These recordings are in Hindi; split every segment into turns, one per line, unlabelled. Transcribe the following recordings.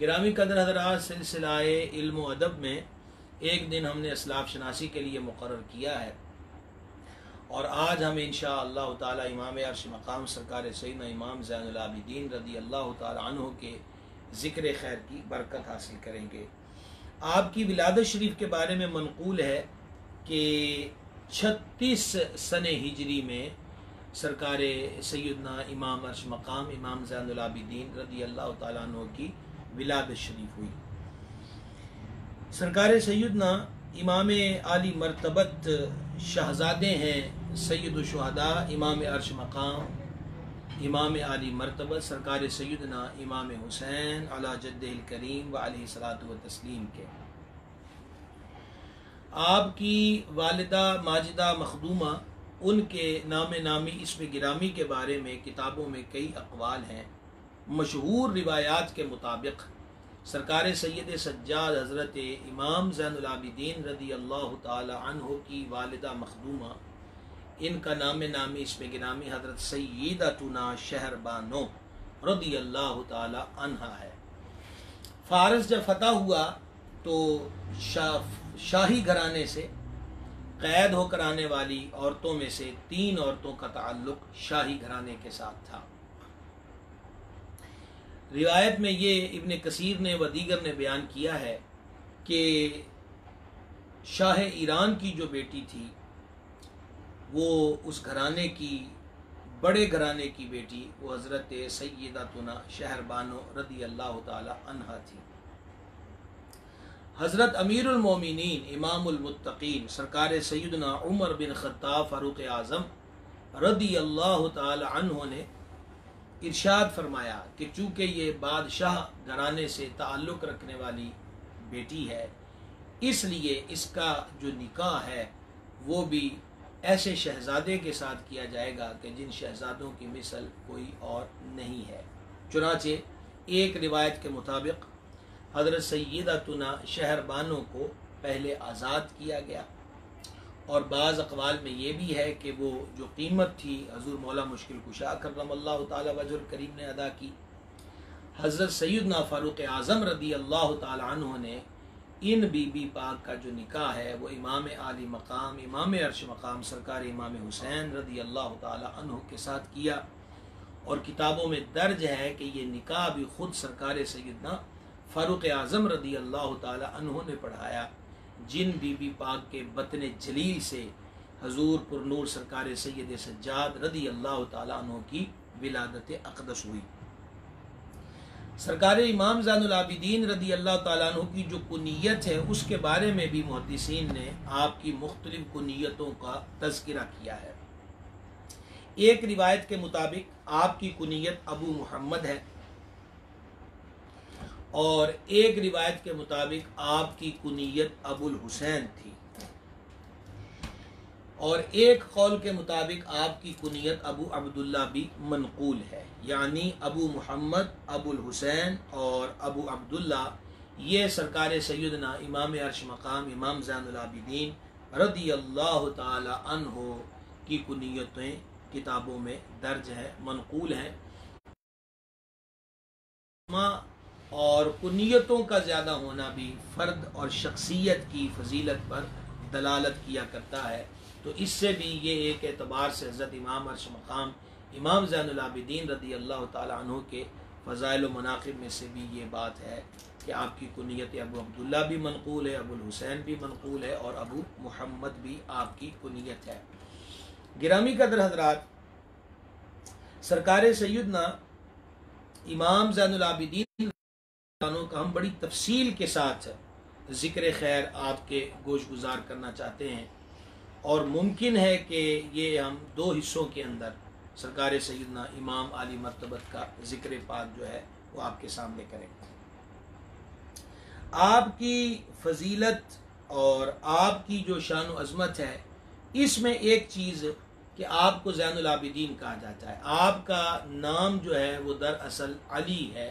गिरामी कदर हज़रात, सिलसिलाए इल्म व अदब में एक दिन हमने असलाफ शनासी के लिए मुकर्रर किया है और आज हम इंशाअल्लाह ताला इमाम अर्श मकाम सरकार सैयदना इमाम ज़ैनुल आबिदीन रज़ी अल्लाह ताला अन्हु के ज़िक्र खैर की बरकत हासिल करेंगे। आपकी विलादत शरीफ के बारे में मनकूल है कि 36 सने हिजरी में सरकार सैयदना इमाम अर्श मकाम इमाम ज़ैनुल आबिदीन रज़ी अल्लाह ताला अन्हु की विलादत शरीफ हुई। सरकार सैयदना इमाम आली मरतबत शहजादे हैं सैयदुल शुहदा इमाम अर्श मकाम इमाम आली मरतबत सरकार सैयदना इमाम हुसैन अला जद्दिल करीम व अलैहि सलातु व तस्लीम के। आपकी वालिदा माजिदा मखदूमा, उनके नाम नामी इसमें गिरामी के बारे में किताबों में कई अक़वाल हैं। मशहूर रिवायात के मुताबिक सरकार सैयद सज्जाद हज़रत इमाम ज़ैनुल आबिदीन रज़ी अल्लाह ताला अन्हु की वालिदा मखदूमा, इनका नाम नामी इसमें गिरामी हज़रत सैयदतुना शहरबानो रज़ी अल्लाह ताला अन्हा है। फ़ारस जब फतह हुआ तो शाही घराने से कैद होकर आने वाली औरतों में से 3 औरतों का ताल्लुक शाही घराने के साथ था। रिवायत में ये इब्न कसीर ने व दीगर ने बयान किया है कि शाह ईरान की जो बेटी थी वो उस घराने की, बड़े घराने की बेटी, वो हज़रत सैयदतुना शहरबानो रज़ी अल्लाह ताला अन्हा थी। हज़रत अमीरुल मोमिनीन इमामुल मुत्तकीन सरकार सैयदना उमर बिन खत्ताब फ़ारूक आज़म रज़ी अल्लाह ताला अन्हु ने इरशाद फरमाया कि चूँकि ये बादशाह घराने से ताल्लुक़ रखने वाली बेटी है, इसलिए इसका जो निकाह है वो भी ऐसे शहजादे के साथ किया जाएगा कि जिन शहजादों की मिसल कोई और नहीं है। चुनाचे एक रिवायत के मुताबिक हज़रत सैयदतुना शहरबानो को पहले आज़ाद किया गया और बाज़ अक़वाल में ये भी है कि वो जो कीमत थी हज़ूर मौला मुश्किल कुशा करमल्लाहु ताला वजहुल करीम ने अदा की। हज़रत सैयदना फ़ारूक आज़म रज़ी अल्लाह ताला अन्हु ने इन बीबी पाक का जो निकाह है वो इमाम आली मकाम इमाम अर्श मकाम सरकार इमाम हुसैन रज़ी अल्लाह ताला अन्हु के साथ किया और किताबों में दर्ज है कि ये निकाह भी ख़ुद सरकार सैयदना फ़ारूक आज़म रज़ी अल्लाह ताला अन्हु ने पढ़ाया, जिन बीबी पाक के बतन जलील से हजूर पुरनूर सरकार सैयद सज्जाद रज़ी अल्लाह ताला अन्हु की विलादत अक़दस हुई। सरकार इमाम ज़ैनुल आबिदीन रज़ी अल्लाह ताला अन्हु की जो कुनियत है उसके बारे में भी मुहद्दिसीन ने आपकी मुख्तलिफ कुनियतों का तज़किरा किया है। एक रिवायत के मुताबिक आपकी कुनियत अबू मुहम्मद है और एक रिवायत के मुताबिक आपकी कुनियत अबुल हुसैन थी और एक कौल के मुताबिक आपकी कुनियत अबू अब्दुल्ला भी मनकूल है, यानी अबू मुहम्मद, अबुल हुसैन और अबू अब्दुल्ला ये सरकार सैयदना इमाम अर्श मकाम इमाम ज़ैनुल आबिदीन रज़ी अल्लाह ताला अन्हु की कुनियतें किताबों में दर्ज है, मनकूल हैं। और कुनियतों का ज़्यादा होना भी फ़र्द और शख्सियत की फजीलत पर दलालत किया करता है, तो इससे भी ये एक एतबार से हज़रत इमाम अर्श मकाम इमाम ज़ैनुल आबिदीन रज़ी अल्लाह ताला अन्हु के फ़ज़ाइल व मनाक़िब में से भी ये बात है कि आपकी कुनियत अबू अब्दुल्ला भी मनकूल है, अबुल हुसैन भी मनकूल है और अबू मुहम्मद भी आपकी कुनियत है। गिरामी कदर हज़रात, सरकार सैयदना इमाम ज़ैनुल आबिदीन का हम बड़ी तफसील के साथ ज़िक्र खैर आपके गोश गुजार करना चाहते हैं और मुमकिन है कि ये हम 2 हिस्सों के अंदर सरकार सैयदना इमाम आली मरतबत का ज़िक्र पाक जो है वो आपके सामने करें। आपकी फजीलत और आपकी जो शान व अज़मत है, इसमें एक चीज़ कि आपको ज़ैनुल आबिदीन कहा जाता है। आपका नाम जो है वो दरअसल अली है,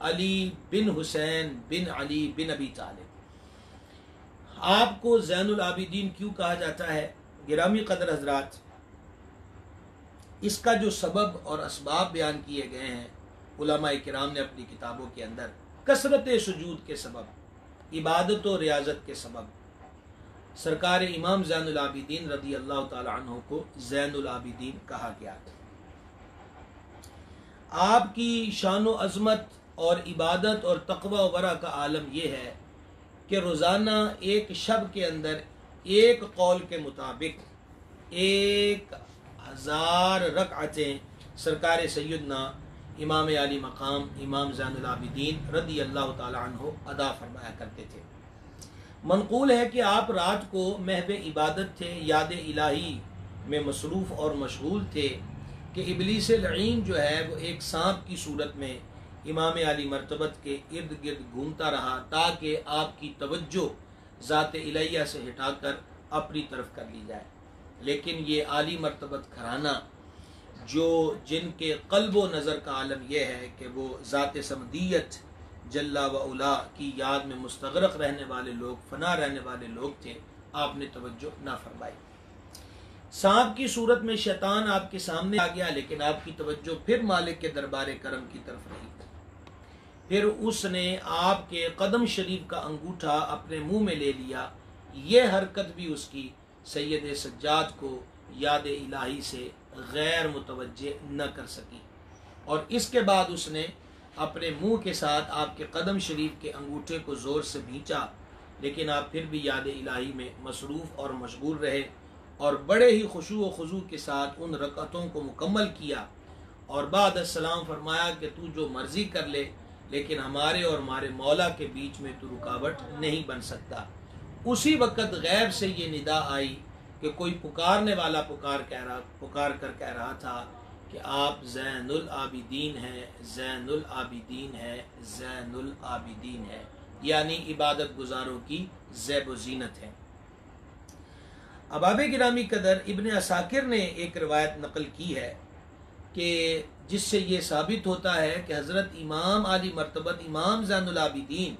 अली बिन हुसैन बिन अली बिन अबी तालिब। आपको ज़ैनुल आबिदीन क्यों कहा जाता है? गिरामी कदर हज़रात, इसका जो सबब और असबाब बयान किए गए हैं उलमाए किराम ने अपनी किताबों के अंदर कसरत सुजूद के सबब, इबादत और रियाजत के सबब सरकार इमाम ज़ैनुल आबिदीन रदी अल्लाह ताला अन्हु को ज़ैनुल आबिदीन कहा गया था। आपकी शान व अज़मत और इबादत और तक़वा व वरा का आलम यह है कि रोज़ाना एक शब के अंदर एक कौल के मुताबिक 1000 रकअतें सरकार सैयदना इमाम आली मकाम इमाम ज़ैनुल आबिदीन रदी अल्लाह ताला अन्हु अदा फरमाया करते थे। मनक़ूल है कि आप रात को महव इबादत थे, याद इलाही में मसरूफ़ और मशगूल थे कि इब्लीस लईन जो है वो एक सांप की सूरत में इमाम आली मर्तबत के इर्द गिर्द घूमता रहा ताकि आपकी तवज्जो ज़ात इलाहिया से हटाकर अपनी तरफ कर ली जाए। लेकिन ये आली मर्तबत घराना जो जिनके क़ल्ब व नज़र का आलम यह है कि वो ज़ात समदियत जल्ला व उला की याद में मुस्तग़रक़ रहने वाले लोग, फना रहने वाले लोग थे, आपने तवज्जो ना फरमाई। सांप की सूरत में शैतान आपके सामने आ गया, लेकिन आपकी तवज्जो फिर मालिक के दरबार करम की तरफ रही। फिर उसने आपके कदम शरीफ का अंगूठा अपने मुंह में ले लिया। ये हरकत भी उसकी सैयद सज्जाद को याद इलाही से गैर मुतवज्जे न कर सकी, और इसके बाद उसने अपने मुंह के साथ आपके कदम शरीफ के अंगूठे को ज़ोर से भींचा, लेकिन आप फिर भी याद इलाही में मसरूफ़ और मशगूल रहे और बड़े ही खुशू व खुजू के साथ उन रकअतों को मुकम्मल किया और बाद अस्सलाम फरमाया कि तू जो मर्ज़ी कर ले, लेकिन हमारे और हमारे मौला के बीच में तू रुकावट नहीं बन सकता। उसी वक़्त गैब से ये निदा आई कि कोई पुकारने वाला पुकार कर कह रहा था कि आप ज़ैनुल आबिदीन हैं, ज़ैनुल आबिदीन है, ज़ैनुल आबिदीन है, यानी इबादत गुजारों की ज़ैब व ज़ीनत है। अबाब गिरामी कदर इब्न असाकिर ने एक रिवायत नकल की है कि जिससे ये साबित होता है कि हज़रत इमाम आली मर्तबत इमाम ज़ैनुल आबिदीन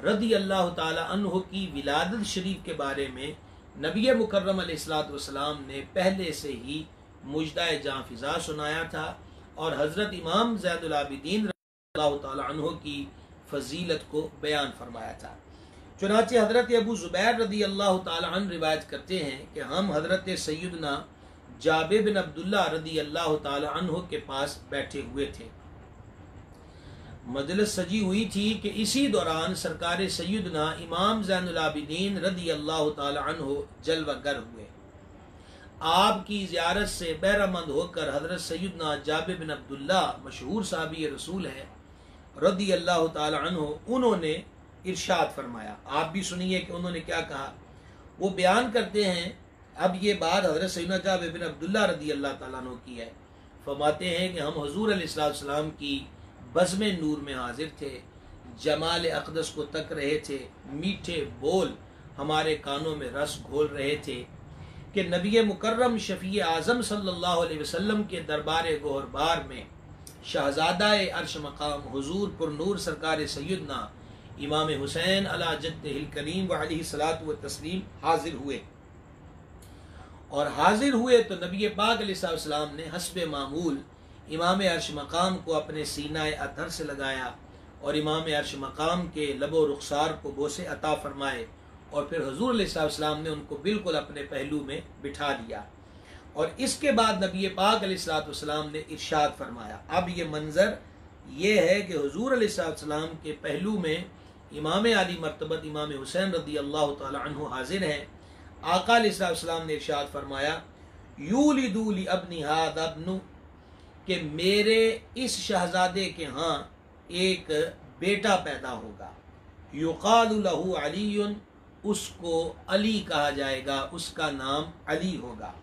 रदी अल्लाह ताला अन्हु की विलादत शरीफ के बारे में नबी मुकर्रम अलैहिस्सलातु वस्सलाम ने पहले से ही मुजदाए जाफ़िज़ा सुनाया था और हज़रत इमाम ज़ैनुल आबिदीन रदी अल्लाह ताला अन्हु की फजीलत को बयान फरमाया था। चुनांचे हज़रत अबू ज़ुबैर रदी अल्लाह ताला अन्हु रिवायत करते हैं कि हम हज़रत सैयदना जाबिर बिन अब्दुल्ला रदी अल्लाह ताला अन्हु के पास बैठे हुए थे। मजलिस सजी हुई थी कि इसी दौरान सरकार सैयदना इमाम ज़ैनुल आबिदीन रदी अल्लाह ताला अन्हु जलवागर हुए। आपकी ज़ियारत से बहरामंद होकर हज़रत सैयदना जाबिर बिन अब्दुल्ला मशहूर साहबी रसूल है रदी अल्लाह ताला अन्हु, उन्होंने इरशाद फरमाया। आप भी सुनिए कि उन्होंने क्या कहा। वो बयान करते हैं, अब ये बात हज़रत सैयदना जाबिर बिन अब्दुल्ला रदी अल्लाह ताला अन्हु की है। फरमाते हैं कि हम हुज़ूर अलैहिस्सलाम की बज़्म नूर में हाजिर थे, जमाल अक़दस को तक रहे थे, मीठे बोल हमारे कानों में रस घोल रहे थे कि नबी मुकर्रम शफ़ी आज़म सल्लल्लाहु अलैहि वसल्लम के दरबार गोहरबार में शहज़ादाए अर्श मकाम हुज़ूर पुरनूर सरकार सैयदना इमाम हुसैन अला जद्दिहिल करीम व अलैहिस्सलातु व तस्लीम हाजिर हुए। और हाजिर हुए तो नबी पाक अलैहिस्सलाम ने हस्बे मामूल इमाम अर्श मकाम को अपने सीनाए अतहर से लगाया और इमाम अर्श मकाम के लबो रुखसार को बोसे अता फरमाए और फिर हुज़ूर अलैहिस्सलाम ने उनको बिल्कुल अपने पहलू में बिठा लिया। और इसके बाद नबी पाक अलैहिस्सलाम ने इरशाद फरमाया। अब ये मंजर ये है कि हुज़ूर अलैहिस्सलाम के पहलू में इमाम आली मर्तबत इमाम हुसैन रदी अल्लाह ताला अन्हु हाजिर हैं। आका अलैहिस्सलाम ने इरशाद फरमाया, यूलिदू लि अब्नी हादा अब्नु, कि मेरे इस शहजादे के यहाँ एक बेटा पैदा होगा। युक़ालु लहू अलीयुन, उसको अली कहा जाएगा, उसका नाम अली होगा।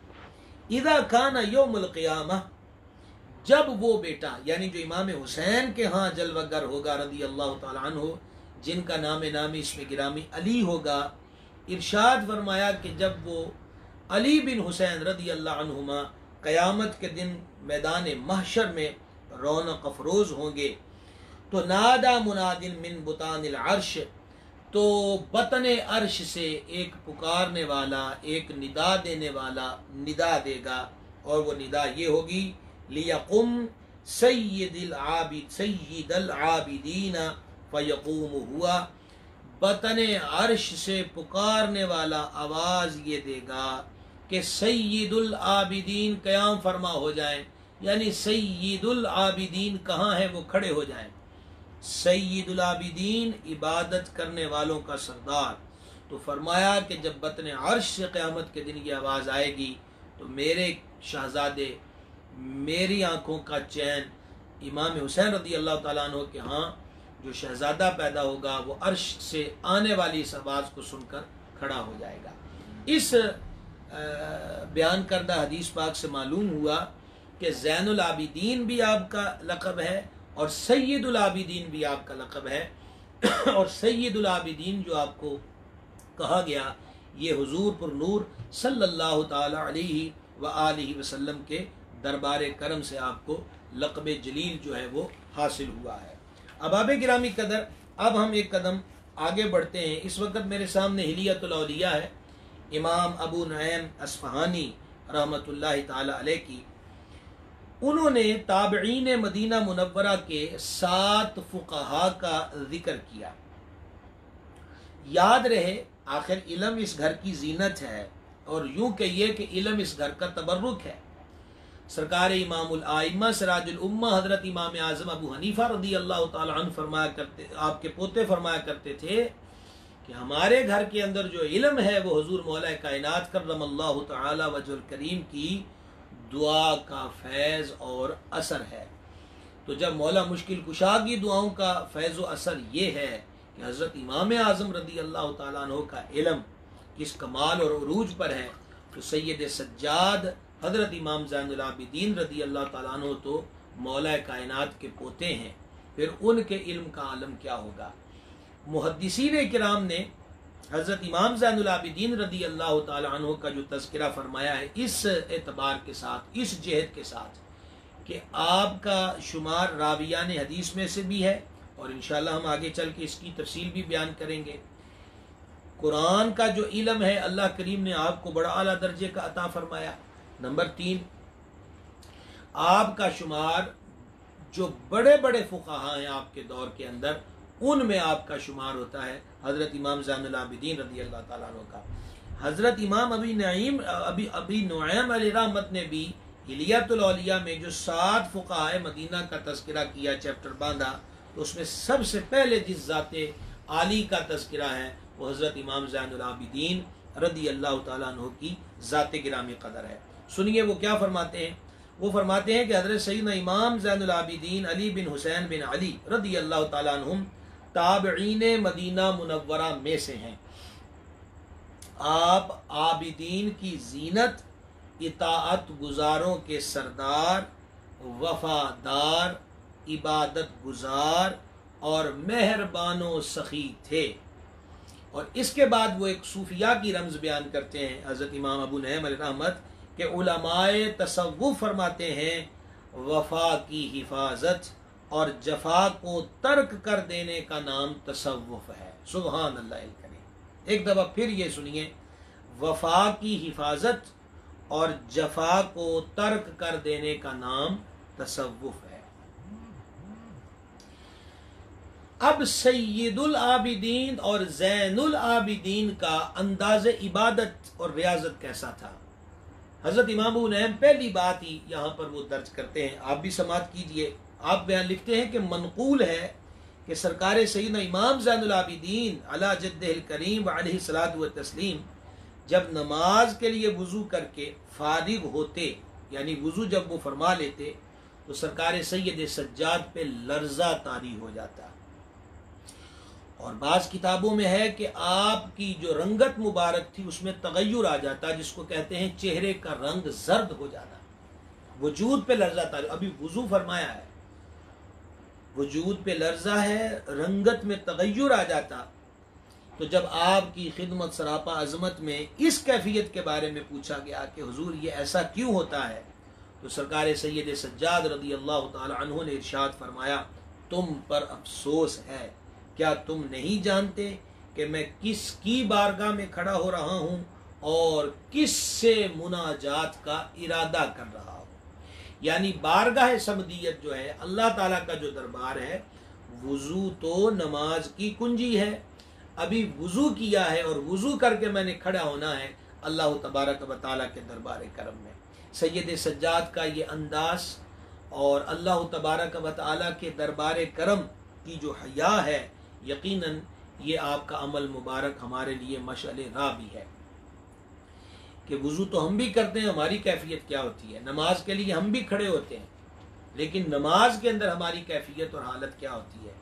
इज़ा काना यौमुल क़ियामह, जब वो बेटा यानी जो इमाम हुसैन के यहाँ जलवागर होगा रदी अल्लाह ताला अन्हु, जिनका नामी इसमें गिरामी अली होगा, इरशाद फरमाया कि जब वो अली बिन हुसैन रदी अल्लाह अन्हुमा क़यामत के दिन मैदान महशर में रौनक अफरोज होंगे तो नादा मुनादिन मिन बुतानिल अर्श, तो बतने अर्श से एक पुकारने वाला, एक निदा देने वाला निदा देगा और वो निदा ये होगी, लियकुम सय्यिदल आबिदीन फयक़ूम हुआ, बतने अर्श से पुकारने वाला आवाज ये देगा कि सय्यिदुल आबिदीन क़याम फरमा हो जाए, यानी सय्यिदुल आबिदीन कहाँ है, वो खड़े हो जाएं। सय्यिदुल आबिदीन इबादत करने वालों का सरदार। तो फरमाया कि जब बतने अर्श से क़यामत के दिन ये आवाज़ आएगी तो मेरे शहजादे, मेरी आंखों का चैन, इमाम हुसैन रदी अल्लाह ताला अन्हु के यहाँ जो शहजादा पैदा होगा वो अर्श से आने वाली इस आवाज़ को सुनकर खड़ा हो जाएगा। इस बयान करदा हदीस पाक से मालूम हुआ कि ज़ैनुल आबिदीन भी आपका लक़ब है और सय्यदुल आबिदीन भी आपका लक़ब है। और सय्यदुल आबिदीन जो आपको कहा गया ये हुजूर पुर नूर सल्लल्लाहु ताला अलैहि व आलिहि वसल्लम के दरबार करम से आपको लक़ब जलील जो है वो हासिल हुआ है। अहबाब गिरामी कदर, अब हम एक कदम आगे बढ़ते हैं। इस वक्त मेरे सामने हिलियतुल औलिया है, इमाम अबू नईम अस्फ़हानी रहमतुल्लाहि ताला अलैह की। उन्होंने ताबईन मदीना मुनव्वरा के 7 फुक़हा का जिक्र किया। याद रहे, आखिर इल्म इस घर की जीनत है और यूं कहिए कि इल्म इस घर का तबर्रुक है। सरकार इमामुल आइम्मा सिराजुल उम्मा हजरत इमाम आज़म अबू हनीफा रदी अल्लाह ताला अन्हु फरमाया करते, आपके पोते फरमाया करते थे कि हमारे घर के अंदर जो इल्म है वो हुजूर मौला कायनात करमल्लाहु तआला वजहुल करीम की दुआ का फैज़ और असर है। तो जब मौला मुश्किल कुशा की दुआओं का फैज़ और असर ये है कि हज़रत इमाम आज़म रदी अल्लाह ताला अन्हु का इल्म किस कमाल और उरूज पर है, तो सैयद सज्जाद हज़रत इमाम ज़ैनुल आबिदीन रदी अल्लाह ताला अन्हु तो मौला कायनात के पोते हैं, फिर उनके इल्म का आलम क्या होगा। मुहद्दिसीन किराम ने हज़रत इमाम ज़ैनुल आबिदीन रदी अल्लाह ताला अन्हु का जो तज़किरा फरमाया है इस एतबार के साथ, इस जहद के साथ कि आपका शुमार रावियान हदीस में से भी है और इंशाअल्लाह हम आगे चल के इसकी तफसील भी बयान करेंगे। कुरान का जो इल्म है अल्लाह करीम ने आपको बड़ा आला दर्जे का अता फरमाया। नंबर 3, आपका शुमार जो बड़े बड़े फुक़हा हैं आपके दौर के अंदर, उनमें आपका शुमार होता है हज़रत इमाम ज़ैनुल आबिदीन रदी अल्लाह ताला अन्हु का। हज़रत इमाम अबी नुईम अलैहि रहमत ने भी हिलियतुल औलिया में जो 7 फुक़हा मदीना का तज़किरा किया, चैप्टर बांधा, तो उसमें सबसे पहले जिस ज़ाते आली का तज़किरा है वो हज़रत इमाम ज़ैनुल आबिदीन रदी अल्लाह ताला अन्हु की ज़ाते गिरामी कदर है। सुनिए वो क्या फरमाते हैं। वो फरमाते हैं कि हज़रत सैयदना इमाम ज़ैनुल आबिदीन अली बिन हुसैन बिन अली रदी अल्लाह ताला अन्हुम ताबईन मदीना मुनव्वरा में से हैं। आप आबिदीन की जीनत, इताअत गुजारों के सरदार, वफादार, इबादत गुजार और मेहरबानो सखी थे। और इसके बाद वो एक सूफिया की रमज बयान करते हैं हज़रत इमाम अबू नईम अलैहि रहमत के उलमाए तसव्वुफ फरमाते हैं वफा की हिफाजत और जफा को तर्क कर देने का नाम तसव्वुफ है। सुभान अल्लाह करीम। एक दफ़ा फिर ये सुनिए, वफा की हिफाजत और जफा को तर्क कर देने का नाम तसव्वुफ है। अब सय्यदुल आबिदीन और ज़ैनुल आबिदीन का अंदाज़ इबादत और रियाजत कैसा था। हज़रत इमाम अबू नईम पहली बात ही यहाँ पर वो दर्ज करते हैं, आप भी समात कीजिए। आप बयान लिखते हैं कि मनकूल है कि सरकार सय्यदना इमाम ज़ैनुल आबिदीन अला जद्दिहिल करीम अलैहि सलातु व तस्लीम जब नमाज के लिए वुज़ू करके फारिग होते, यानी वुज़ू जब वो फरमा लेते, तो सरकार सैयद सज्जाद पे लर्जा तारी हो जाता। और बाज़ किताबों में है कि आपकी जो रंगत मुबारक थी उसमें तगय्युर आ जाता, जिसको कहते हैं चेहरे का रंग जर्द हो जाना, वजूद पे लर्जा तारी। अभी वुज़ू फरमाया है, वजूद पे लर्जा है, रंगत में तगय्युर आ जाता। तो जब आपकी खिदमत सरापा अजमत में इस कैफियत के बारे में पूछा गया कि हुजूर ये ऐसा क्यों होता है, तो सरकार सैयद सज्जाद रदी अल्लाह ताला अन्हु ने इरशाद फरमाया, तुम पर अफसोस है, क्या तुम नहीं जानते कि मैं किसकी बारगाह में खड़ा हो रहा हूँ और किस से मुनाजात का इरादा कर रहा हूँ। यानी बारगाह समदियत जो है, अल्लाह ताला का जो दरबार है, वुजू तो नमाज की कुंजी है। अभी वुजू किया है और वुजू करके मैंने खड़ा होना है अल्लाह तबारक व तआला के दरबार करम में। सैयद सज्जाद का ये अंदाज और अल्लाह तबारक व तआला के दरबार करम की जो हया है, यकीनन ये आपका अमल मुबारक हमारे लिए मशअले राह भी है कि वुजू तो हम भी करते हैं, हमारी कैफियत क्या होती है, नमाज के लिए हम भी खड़े होते हैं, लेकिन नमाज के अंदर हमारी कैफियत और हालत क्या होती है,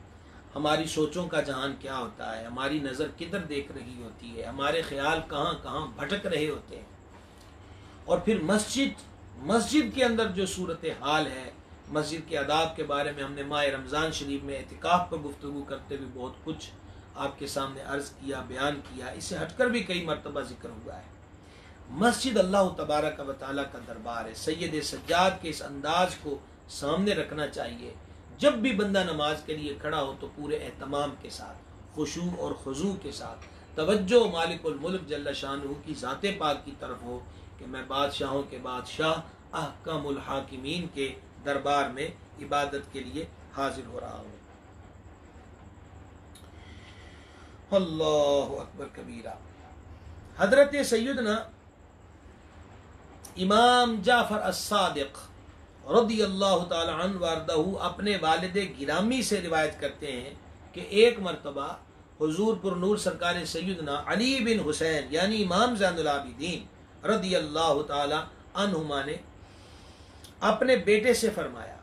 हमारी सोचों का जहान क्या होता है, हमारी नज़र किधर देख रही होती है, हमारे ख्याल कहाँ कहाँ भटक रहे होते हैं। और फिर मस्जिद के अंदर जो सूरत हाल है, मस्जिद के आदाब के बारे में हमने माह रमज़ान शरीफ में एतिकाफ़ पर गुफ्तगू करते हुए बहुत कुछ आपके सामने अर्ज़ किया, बयान किया। इससे हटकर भी कई मरतबा जिक्र हुआ है। मस्जिद अल्लाह तबारक व तआला का दरबार है। सैयद सज्जाद के इस अंदाज को सामने रखना चाहिए। जब भी बंदा नमाज के लिए खड़ा हो तो पूरे एहतमाम के साथ, खुशू और खुजू के साथ तवज्जो मालिकुल मुल्क जल्ल शानुहु की ज़ाते पाक की तरफ हो कि मैं बादशाहों के बादशाह अहकमुल हाकिमीन के दरबार में इबादत के लिए हाजिर हो रहा हूँ। अल्लाहु अकबर कबीरा। हजरत सैयदना इमाम जाफर अस्सादिक रदियल्लाहु ताला अन्हु वारदहु अपने वालिद गिरामी से रिवायत करते हैं कि एक मरतबा हुजूर पुरनूर सरकार सैयदना अली बिन हुसैन यानी इमाम ज़ैनुल आबिदीन रदियल्लाहु ताला अन्हुमा ने अपने बेटे से फरमाया,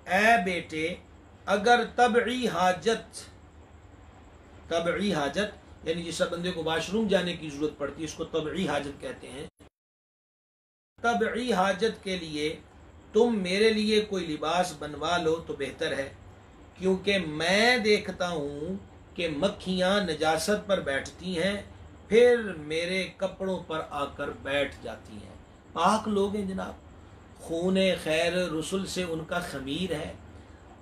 ए बेटे, अगर तबई हाजत यानी जिस बंदे को वाशरूम जाने की जरूरत पड़ती है इसको तबई हाजत कहते हैं, तबई हाजत के लिए तुम मेरे लिए कोई लिबास बनवा लो तो बेहतर है, क्योंकि मैं देखता हूँ कि मक्खियाँ नजासत पर बैठती हैं फिर मेरे कपड़ों पर आकर बैठ जाती हैं। पाक लोग हैं जनाब, खूने खैर रसुल से उनका खमीर है,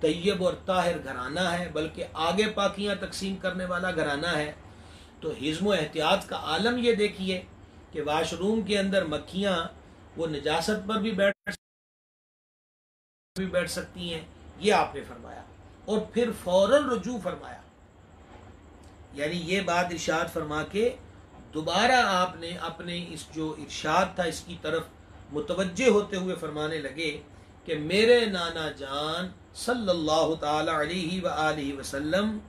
तैयब और ताहिर घराना है, बल्कि आगे पाकियाँ तकसीम करने वाला घराना है। तो हिज़्म एहतियात का आलम ये देखिए कि वाशरूम के अंदर मक्खियाँ वो नजासत पर भी बैठ सकती हैं, ये आपने फरमाया। और फिर फौरन रुजू फरमाया, यानी ये बात इरशाद फरमा के दोबारा आपने अपने इस जो इरशाद था इसकी तरफ मुतवज्जे होते हुए फरमाने लगे कि मेरे नाना जान सल्लल्लाहु ताला अलैहि व आलिहि वसल्लम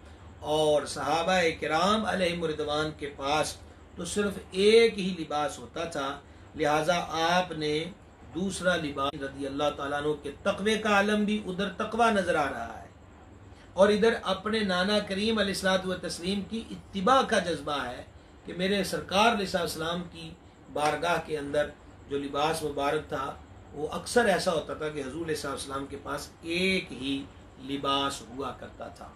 और सहाबा किराम अलैहिम रिदवान के पास तो सिर्फ एक ही लिबास होता था, लिहाजा आपने दूसरा लिबास रदी अल्लाह ताला अन्हु के तकवे का आलम भी उधर तकवा नजर आ रहा है और इधर अपने नाना करीम अलैहिस्सलातु व तस्लीम की इत्तिबा का जज्बा है कि मेरे सरकार अलैहिस्सलाम की बारगाह के अंदर जो लिबास मुबारक था वो अक्सर ऐसा होता था कि हुजूर अलैहिस्सलाम के पास एक ही लिबास हुआ करता था।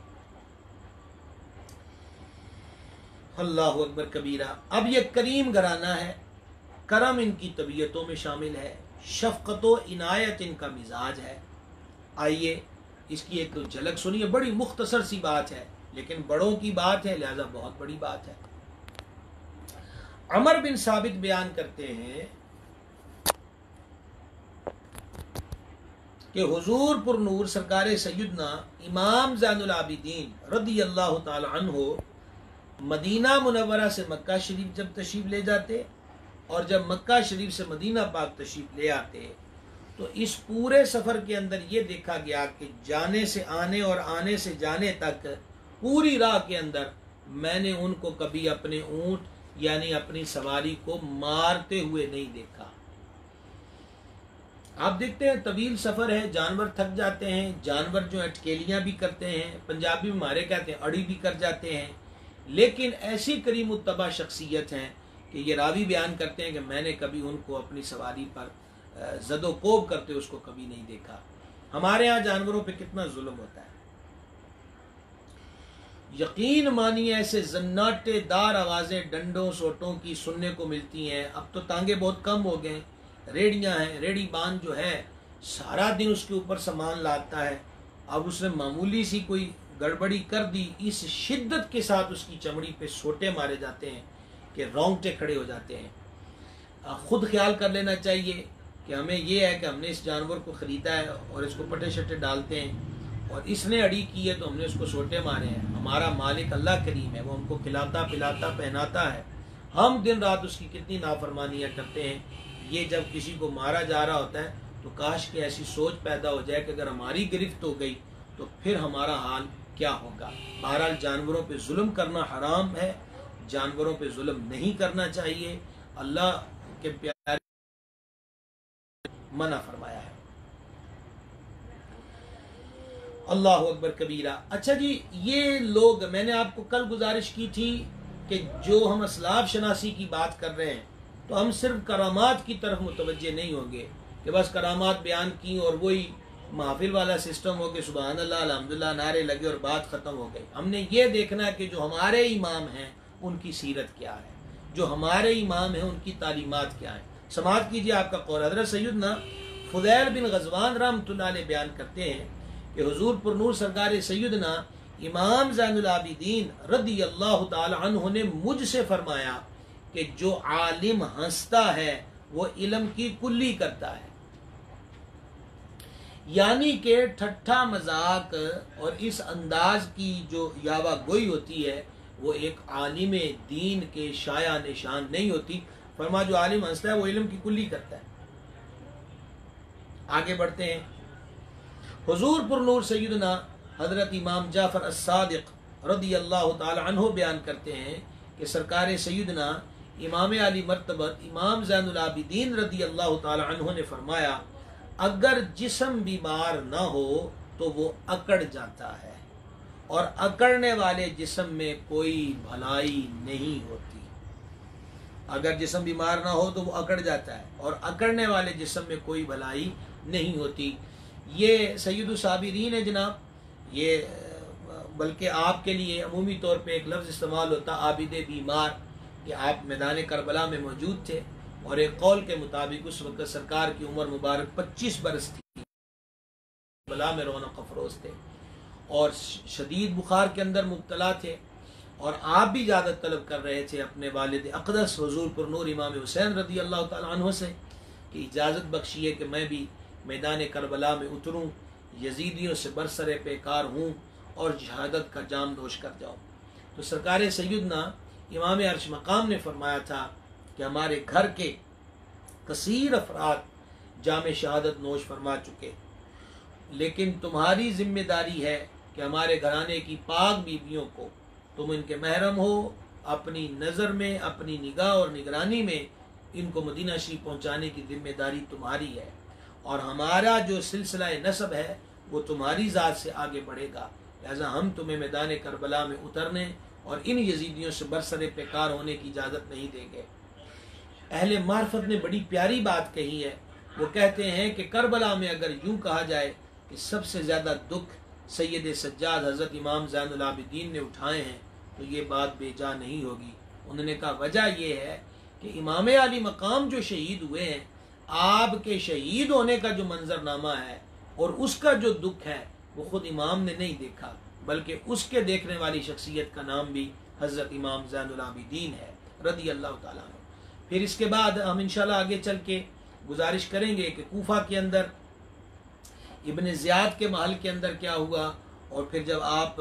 अल्लाहु अकबर कबीरा। अब ये करीम घराना है, करम इनकी तबीयतों में शामिल है, शफकत व इनायत इनका मिजाज है। आइए इसकी एक झलक सुनिए। बड़ी मुख्तसर सी बात है लेकिन बड़ों की बात है, लिहाजा बहुत बड़ी बात है। अमर बिन साबित बयान करते हैं कि हुजूर पुरनूर सरकार सैयदना इमाम ज़ैनुल आबिदीन रदियल्लाहु ताला अन्हु मदीना मुनव्वरा से मक्का शरीफ जब तशरीफ ले जाते और जब मक्का शरीफ से मदीना पाक तशरीफ ले आते तो इस पूरे सफ़र के अंदर ये देखा गया कि जाने से आने और आने से जाने तक पूरी राह के अंदर मैंने उनको कभी अपने ऊंट यानी अपनी सवारी को मारते हुए नहीं देखा। आप देखते हैं तवील सफ़र है, जानवर थक जाते हैं, जानवर जो अटकेलियाँ भी करते हैं, पंजाबी में हमारे कहते हैं अड़ी भी कर जाते हैं, लेकिन ऐसी करीमुत्तबा शख्सियत हैं कि ये रावी बयान करते हैं कि मैंने कभी उनको अपनी सवारी पर ज़दोकोब करते उसको कभी नहीं देखा। हमारे यहाँ जानवरों पे कितना जुल्म होता है। यकीन मानिए ऐसे जन्नाटेदार आवाज़ें डंडों सोटों की सुनने को मिलती हैं। अब तो तांगे बहुत कम हो गए, रेड़ियाँ हैं, रेड़ी बांध जो है सारा दिन उसके ऊपर सामान लाता है। अब उसने मामूली सी कोई गड़बड़ी कर दी, इस शिद्दत के साथ उसकी चमड़ी पे सोटे मारे जाते हैं कि रोंगटे खड़े हो जाते हैं। खुद ख्याल कर लेना चाहिए कि हमें ये है कि हमने इस जानवर को ख़रीदा है और इसको पटे शटे डालते हैं और इसने अड़ी की है तो हमने उसको सोटे मारे हैं। हमारा मालिक अल्लाह करीम है, वो हमको खिलाता पिलाता पहनाता है, हम दिन रात उसकी कितनी नाफरमानियाँ करते हैं। ये जब किसी को मारा जा रहा होता है तो काश कि ऐसी सोच पैदा हो जाए कि अगर हमारी गिरफ्त हो गई तो फिर हमारा हाल क्या होगा। बहरहाल जानवरों पे जुल्म करना हराम है, जानवरों पे जुल्म नहीं करना चाहिए, अल्लाह के प्यारे मना फरमाया है। अल्लाह अकबर कबीरा। अच्छा जी, ये लोग, मैंने आपको कल गुजारिश की थी कि जो हम असलाफ शनासी की बात कर रहे हैं तो हम सिर्फ करामात की तरफ मुतवज्जे नहीं होंगे कि बस करामात बयान की और वही महफिल वाला सिस्टम हो कि सुबहान अल्लाह अल्हम्दुलिल्लाह नारे लगे और बात ख़त्म हो गई। हमने ये देखना है कि जो हमारे इमाम हैं उनकी सीरत क्या है, जो हमारे इमाम हैं उनकी तालीमात क्या है। समाअत कीजिए आपका कौल। हज़रत सैयदना फुदैल बिन गज़वान रहमतुल्लाह अलैह बयान करते हैं कि हुजूर पुरनूर सरकार सैयदना इमाम ज़ैनुल आबिदीन रदी अल्लाह ताला अन्हु ने मुझसे फरमाया कि जो आलिम हंसता है वो इल्म की कुल्ली करता है। यानी कि ठट्ठा मजाक और इस अंदाज की जो यावा गोई होती है वो एक आलिम दीन के शाया निशान नहीं होती। फरमा जो आलिम हंसता है वो इल्म की कुल्ली करता है। आगे बढ़ते हैं। हुजूर पुरनूर सैयदना हजरत इमाम जाफर अस्सादिक रदी अल्लाह ताला अन्हु बयान करते हैं कि सरकार सैयदना इमाम अली मर्तबत इमाम ज़ैनुल आबिदीन रदी अल्लाह ताला अन्हु ने फरमाया अगर जिस्म बीमार ना हो तो वो अकड़ जाता है और अकड़ने वाले जिस्म में कोई भलाई नहीं होती। अगर जिस्म बीमार ना हो तो वो अकड़ जाता है और अकड़ने वाले जिस्म में कोई भलाई नहीं होती। ये सैयदुस साबिरीन है जनाब, ये बल्कि आपके लिए अमूमी तौर पे एक लफ्ज़ इस्तेमाल होता आबिद बीमार, कि आप मैदान करबला में मौजूद थे और एक कौल के मुताबिक उस वक्त सरकार की उम्र मुबारक 25 बरस थी, बला में रौनक अफरोज थे और शदीद बुखार के अंदर मुब्तला थे और आप भी इजाज़त तलब कर रहे थे अपने वालिद अक़दस हुज़ूर पुरनूर इमाम हुसैन रदी अल्लाह ताला अन्हु से कि इजाज़त बख्शिए कि मैं भी मैदान करबला में उतरूँ, यजीदियों से बरसरे पेकार हूँ और शहादत का जाम नोश कर जाऊँ। तो सरकार सैयदना इमाम अर्श मकाम ने फरमाया था कि हमारे घर के कसीर अफराद जाम शहादत नोश फरमा चुके, लेकिन तुम्हारी जिम्मेदारी है कि हमारे घराने की पाक बीवियों को तुम इनके महरम हो, अपनी नज़र में अपनी निगाह और निगरानी में इनको मदीना शरीफ पहुँचाने की जिम्मेदारी तुम्हारी है और हमारा जो सिलसिला नसब है वो तुम्हारी ज़ात से आगे बढ़ेगा। लिहाजा हम तुम्हें मैदान करबला में उतरने और इन यजीदियों से बरसरे पेकार होने की इजाज़त नहीं देंगे। अहले मार्फत ने बड़ी प्यारी बात कही है। वो कहते हैं कि करबला में अगर यूं कहा जाए कि सबसे ज़्यादा दुख सैयद सज्जाद हज़रत इमाम ज़ैनुल आबिदीन ने उठाए हैं तो ये बात बेजा नहीं होगी। उन्होंने कहा वजह यह है कि इमाम अली मकाम जो शहीद हुए हैं, आपके शहीद होने का जो मंजरनामा है और उसका जो दुख है वो खुद इमाम ने नहीं देखा, बल्कि उसके देखने वाली शख्सियत का नाम भी हज़रत इमाम ज़ैनुल आबिदीन है रदी अल्लाह ताला अन्हु। फिर इसके बाद हम इंशाल्लाह आगे चल के गुजारिश करेंगे कि कूफा के अंदर इब्न ज़ियाद के महल के अंदर क्या हुआ और फिर जब आप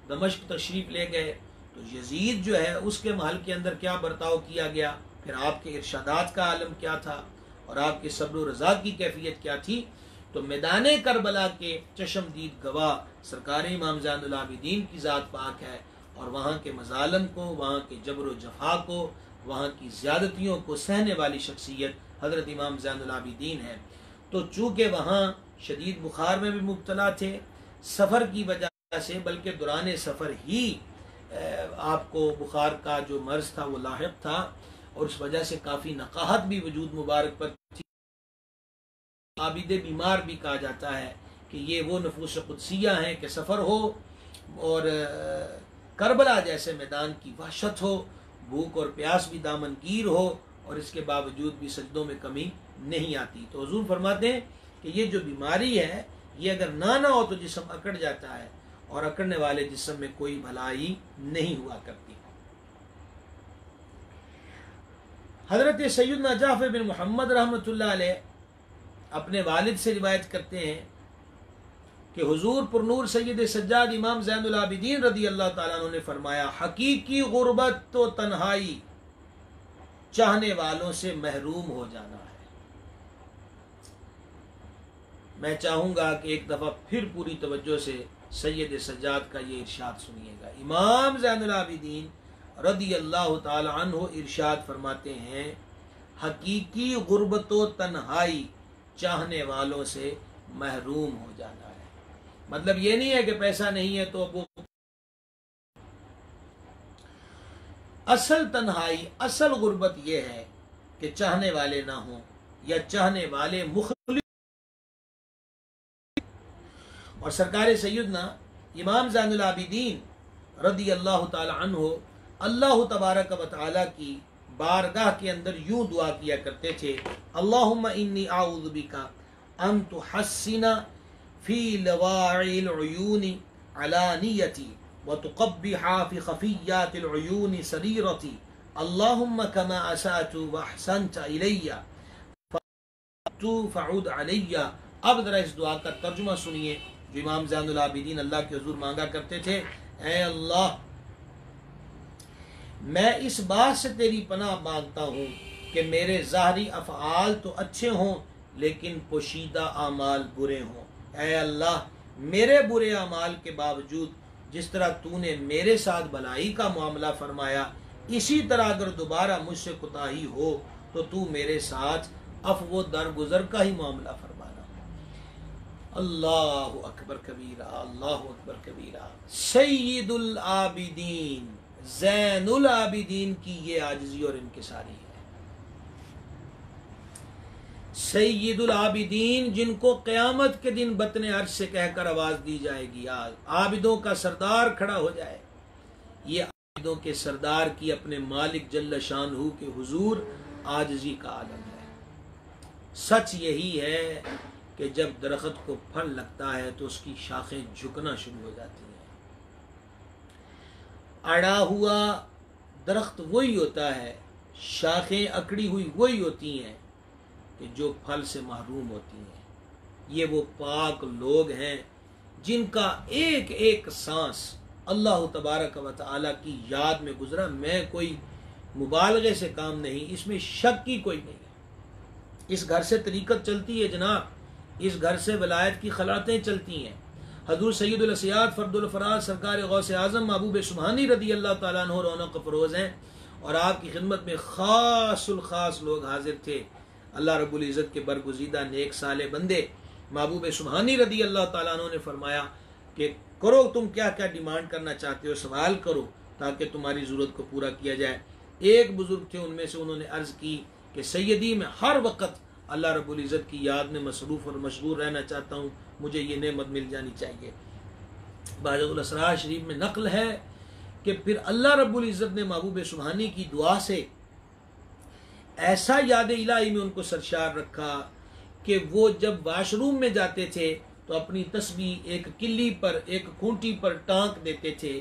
दमश्क तशरीफ़ ले गए तो यजीद जो है उसके महल के अंदर क्या बर्ताव किया गया, फिर आपके इरशादात का आलम क्या था और आपके सब्र रज़ा की कैफियत क्या थी। तो मैदान करबला के चशमदीद गवाह सरकार इमाम ज़ैनुल आबिदीन की ज़ात पाक है और वहाँ के मजालम को, वहाँ के जबर जफा को, वहाँ की ज़्यादतियों को सहने वाली शख्सियत हज़रत इमाम ज़ैनुल आबिदीन है। तो चूँकि वहाँ शदीद बुखार में भी मुब्तला थे सफ़र की वजह से, बल्कि दौरान सफ़र ही आपको बुखार का जो मर्ज़ था वो लाहिक था और उस वजह से काफ़ी नकाहत भी वजूद मुबारक पर थी। आबिद बीमार भी कहा जाता है कि ये वो नफूस कुदसिया हैं कि सफ़र हो और करबला जैसे मैदान की वहशत हो, भूख और प्यास भी दामनगीर हो और इसके बावजूद भी सजदों में कमी नहीं आती। तो हुजूर फरमाते हैं कि ये जो बीमारी है ये अगर ना हो तो जिस्म अकड़ जाता है और अकड़ने वाले जिस्म में कोई भलाई नहीं हुआ करती। हज़रत सैयदना जाफ़र बिन मोहम्मद रहमतुल्लाह अलैह अपने वालिद से रिवायत करते हैं कि हुजूर पुरनूर सैयद सज्जाद इमाम ज़ैनुल आबिदीन रदी अल्लाह ताला अन्हु ने फरमाया, हकीकी गुर्बत तो तन्हाई, चाहने वालों से महरूम हो जाना है। मैं चाहूंगा कि एक दफा फिर पूरी तवज्जो से सैयद सज्जाद का ये इरशाद सुनिएगा। इमाम ज़ैनुल आबिदीन रदी अल्लाह ताला अन्हु इरशाद फरमाते हैं, हकीकी गुर्बत व तन्हाई चाहने वालों से महरूम हो जाना है। मतलब ये नहीं है कि पैसा नहीं है तो वो, असल तन्हाई, असल गुर्बत ये है कि चाहने वाले ना हो या चाहने वाले मुखलिस। और सरकार सैयदना इमाम ज़ैनुल आबिदीन रदी अल्लाह ताला अन्हु अल्लाह तबारक व तआला की बारगाह के अंदर यूं दुआ किया करते थे, अल्लाहुम्मा इन्नी आऊज़ु बिका अन तुहस्सिना फी लवाइल उयूनी अलानियती व तुक़ब्बिहा फी ख़फ़िय्यातिल उयूनी सरीरती, अल्लाहुम्मा कमा असातु व अहसनत इलैया फ़अउद अलैया। अब जरा इस दुआ का तर्जुमा सुनिए जो इमाम ज़ैनुल आबिदीन अल्लाह के हुज़ूर मांगा करते थे, ऐ अल्लाह, मैं इस बात से तेरी पनाह मांगता हूँ कि मेरे ज़ाहरी अफ़आल तो अच्छे हों लेकिन पोशीदा आमाल बुरे हों। ऐ अल्लाह, मेरे बुरे आमाल के बावजूद जिस तरह तूने मेरे साथ भलाई का मामला फरमाया, इसी तरह अगर दोबारा मुझसे कोताही हो तो तू मेरे साथ अफ़्व दरगुज़र का ही मामला फरमाना। अल्लाहु अकबर कबीरा, अल्लाहु अकबर कबीरा। सय्यिदुल आबिदीन ज़ैनुल आबिदीन की ये आजिज़ी और इनकिसारी है। सय्यिदुल आबिदीन जिनको क़यामत के दिन बतने अर्श से कहकर आवाज़ दी जाएगी, आज आबिदों का सरदार खड़ा हो जाए। ये आबिदों के सरदार की अपने मालिक जल्ल शानहू के हुजूर आजिज़ी का आलम है। सच यही है कि जब दरख्त को फल लगता है तो उसकी शाखें झुकना शुरू हो जाती हैं। अड़ा हुआ दरख्त वही होता है, शाखें अकड़ी हुई वही होती हैं कि जो फल से महरूम होती हैं। ये वो पाक लोग हैं जिनका एक एक सांस अल्लाह तबारक व तआला की याद में गुजरा। मैं कोई मुबालगे से काम नहीं, इसमें शक की कोई नहीं। इस घर से तरीक़त चलती है जनाब, इस घर से वलायत की खलातें चलती हैं। हज़रत सैयदुल असयाद फर्दुल फराज सरकार गौसे आज़म महबूब सुब्हानी रदी अल्लाह ताला अन्हु रौनक फ़रोज़ हैं और आपकी खिदमत में ख़ासुल ख़ास लोग हाजिर थे। अल्लाह रब्बुल इज़्ज़त के बरगुज़ीदा नेक साले बंदे महबूब सुब्हानी रदी अल्लाह ताला अन्हु ने फरमाया कि करो, तुम क्या क्या डिमांड करना चाहते हो, सवाल करो ताकि तुम्हारी ज़रूरत को पूरा किया जाए। एक बुज़ुर्ग थे, उनमें से उन्होंने अर्ज़ की कि सैयदी में हर वक़्त अल्लाह रब्बुल इज़्ज़त की याद में मसरूफ़ और मशगूल रहना चाहता हूँ, मुझे ये नेमत मिल जानी चाहिए। बाजुल असरार शरीफ में नक़ल है कि फिर अल्लाह रब्बुल इज़्ज़त ने महबूब सुब्हानी की दुआ से ऐसा याद इलाही में उनको सरशार रखा कि वो जब वाशरूम में जाते थे तो अपनी तस्बीह एक किल्ली पर, एक खूंटी पर टांक देते थे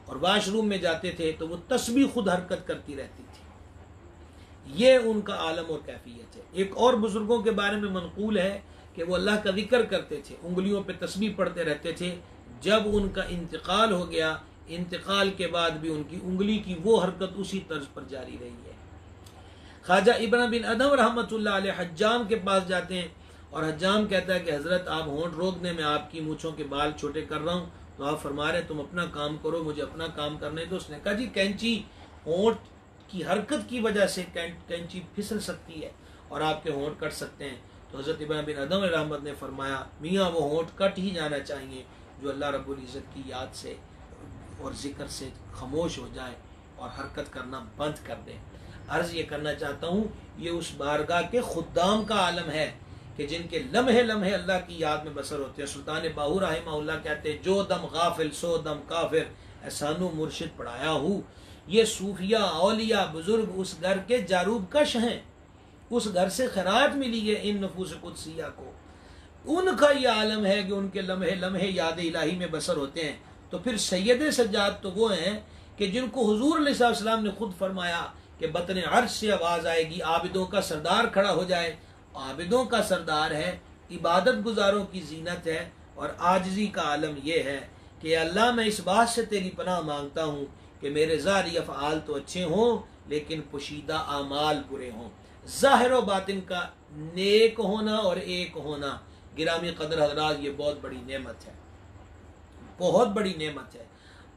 और वाशरूम में जाते थे तो वो तस्बीह खुद हरकत करती रहती थी। ये उनका आलम और कैफियत है। एक और बुजुर्गों के बारे में मनकूल है कि वो अल्लाह का जिक्र करते थे, उंगलियों पे तस्बीह पढ़ते रहते थे। जब उनका इंतकाल हो गया, इंतकाल के बाद भी उनकी उंगली की वो हरकत उसी तर्ज पर जारी रही है। ख्वाजा इब्न बिन अदम रहमतुल्लाह अलैह हज्जाम के पास जाते हैं और हज्जाम कहता है कि हज़रत आप होंठ रोक दें, मैं आपकी मूँछों के बाल छोटे कर रहा हूँ। तो आप फरमा रहे तुम अपना काम करो, मुझे अपना काम करने दो। उसने कहा जी कैंची होंठ की हरकत की वजह से कैंची फिसल सकती है और आपके होंठ कट सकते हैं। तो हज़रत इब्न बिन अदम रहमत ने फरमाया मियाँ वो होंठ कट ही जाना चाहिए जो अल्लाह रब्बुल इज़्ज़त की याद से और ज़िक्र से खामोश हो जाए और हरकत करना बंद कर दें। अर्ज़ ये करना चाहता हूँ, ये उस बारगाह के खुद्दाम का आलम है कि जिनके लम्हे लम्हे अल्लाह की याद में बसर होते हैं। सुल्तान बाहू रहमहुल्लाह कहते हैं जो दम गाफिल सो दम काफिर, एहसानु मुर्शिद पढ़ाया हूँ। ये सूफिया औलिया बुजुर्ग उस घर के जारूब कश हैं, उस घर से खैरात मिली है इन नफूस कुदसिया को। उनका ये आलम है कि उनके लम्हे लम्हे याद इलाही में बसर होते हैं। तो फिर सैयद सज्जाद तो वो हैं कि जिनको हुजूर अलैहिस्सलाम ने खुद फरमाया कि बतने अर्श से आवाज़ आएगी, आबिदों का सरदार खड़ा हो जाए, आबिदों का सरदार है, इबादत गुजारों की जीनत है। और आजिज़ी का आलम यह है कि अल्लाह मैं इस बात से तेरी पनाह मांगता हूँ कि मेरे ज़ाहिरी अफ़आल तो अच्छे हों लेकिन पोशीदा आमाल बुरे हों। ज़ाहिर व बातिन का नेक होना और एक होना, गिरामी कदर हज़रात, ये बहुत बड़ी नेमत है, बहुत बड़ी नेमत है।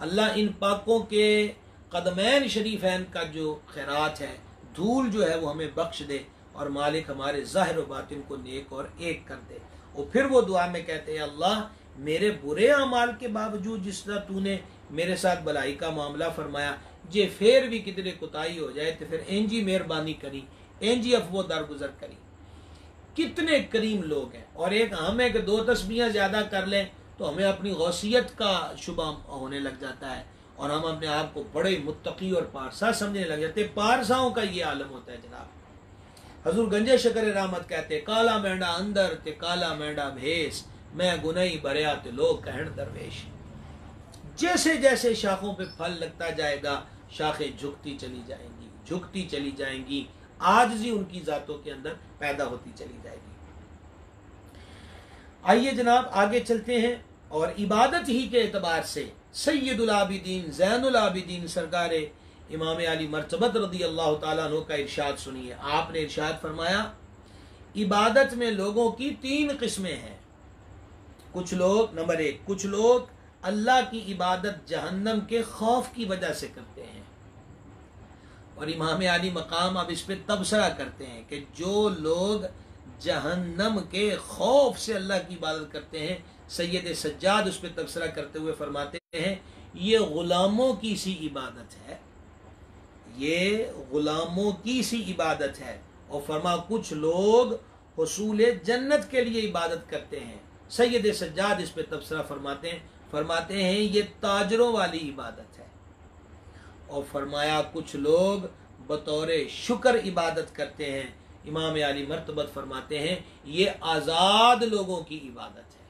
अल्लाह इन पाकों के कदमैन शरीफैन का जो खैरात है, धूल जो है वो हमें बख्श दे और मालिक हमारे ज़ाहिर व बातिन को नेक और एक कर दे। और फिर वो दुआ में कहते हैं, अल्लाह मेरे बुरे अमाल के बावजूद जिस तरह तूने मेरे साथ भलाई का मामला फरमाया, जे फिर भी कितने कुताही हो जाए तो फिर इंजी मेहरबानी करी, इंजी अफवो दरगुजर करी। कितने करीम लोग हैं। और एक हम है कि 2 तस्बीहां ज्यादा कर लें तो हमें अपनी गौसियत का शुबा होने लग जाता है और हम अपने आप को बड़े मुत्तकी और पारसा समझने लग जाते हैं। पारसाओं का ये आलम होता है जनाब। हजूर गंजे शकर रहमत कहते, काला मेंढा अंदर ते काला मेंढा भेस, मैं गुनई भरया ते लोग कहण दरवेश। जैसे जैसे शाखों पे फल लगता जाएगा, शाखें झुकती चली जाएंगी, झुकती चली जाएंगी, आजिज़ी उनकी जातों के अंदर पैदा होती चली जाएगी। आइए जनाब आगे चलते हैं। और इबादत ही के एतबार से सैयदुल आबिदीन ज़ैनुल आबिदीन सरकारे इमाम अली मर्तबत रज़ी अल्लाह ताला अन्हु का इरशाद सुनिए। आपने इरशाद फरमाया, इबादत में लोगों की 3 किस्में हैं। कुछ लोग, नंबर 1, कुछ लोग अल्लाह की इबादत जहन्नम के खौफ की वजह से करते हैं। और इमाम अली मकाम अब इस पे तबसरा करते हैं कि जो लोग जहन्नम के खौफ से अल्लाह की इबादत करते हैं, सैयद सज्जाद उस पर तबसरा करते हुए फरमाते हैं, ये गुलामों की सी इबादत है, ये गुलामों की सी इबादत है। और फरमा कुछ लोग हुसूल जन्नत के लिए इबादत करते हैं। सैयद सज्जाद इस पे तबसरा फरमाते हैं ये ताजरों वाली इबादत है। और फरमाया कुछ लोग बतौर शुक्र इबादत करते हैं। इमाम अली मर्तबत फरमाते हैं ये आज़ाद लोगों की इबादत है।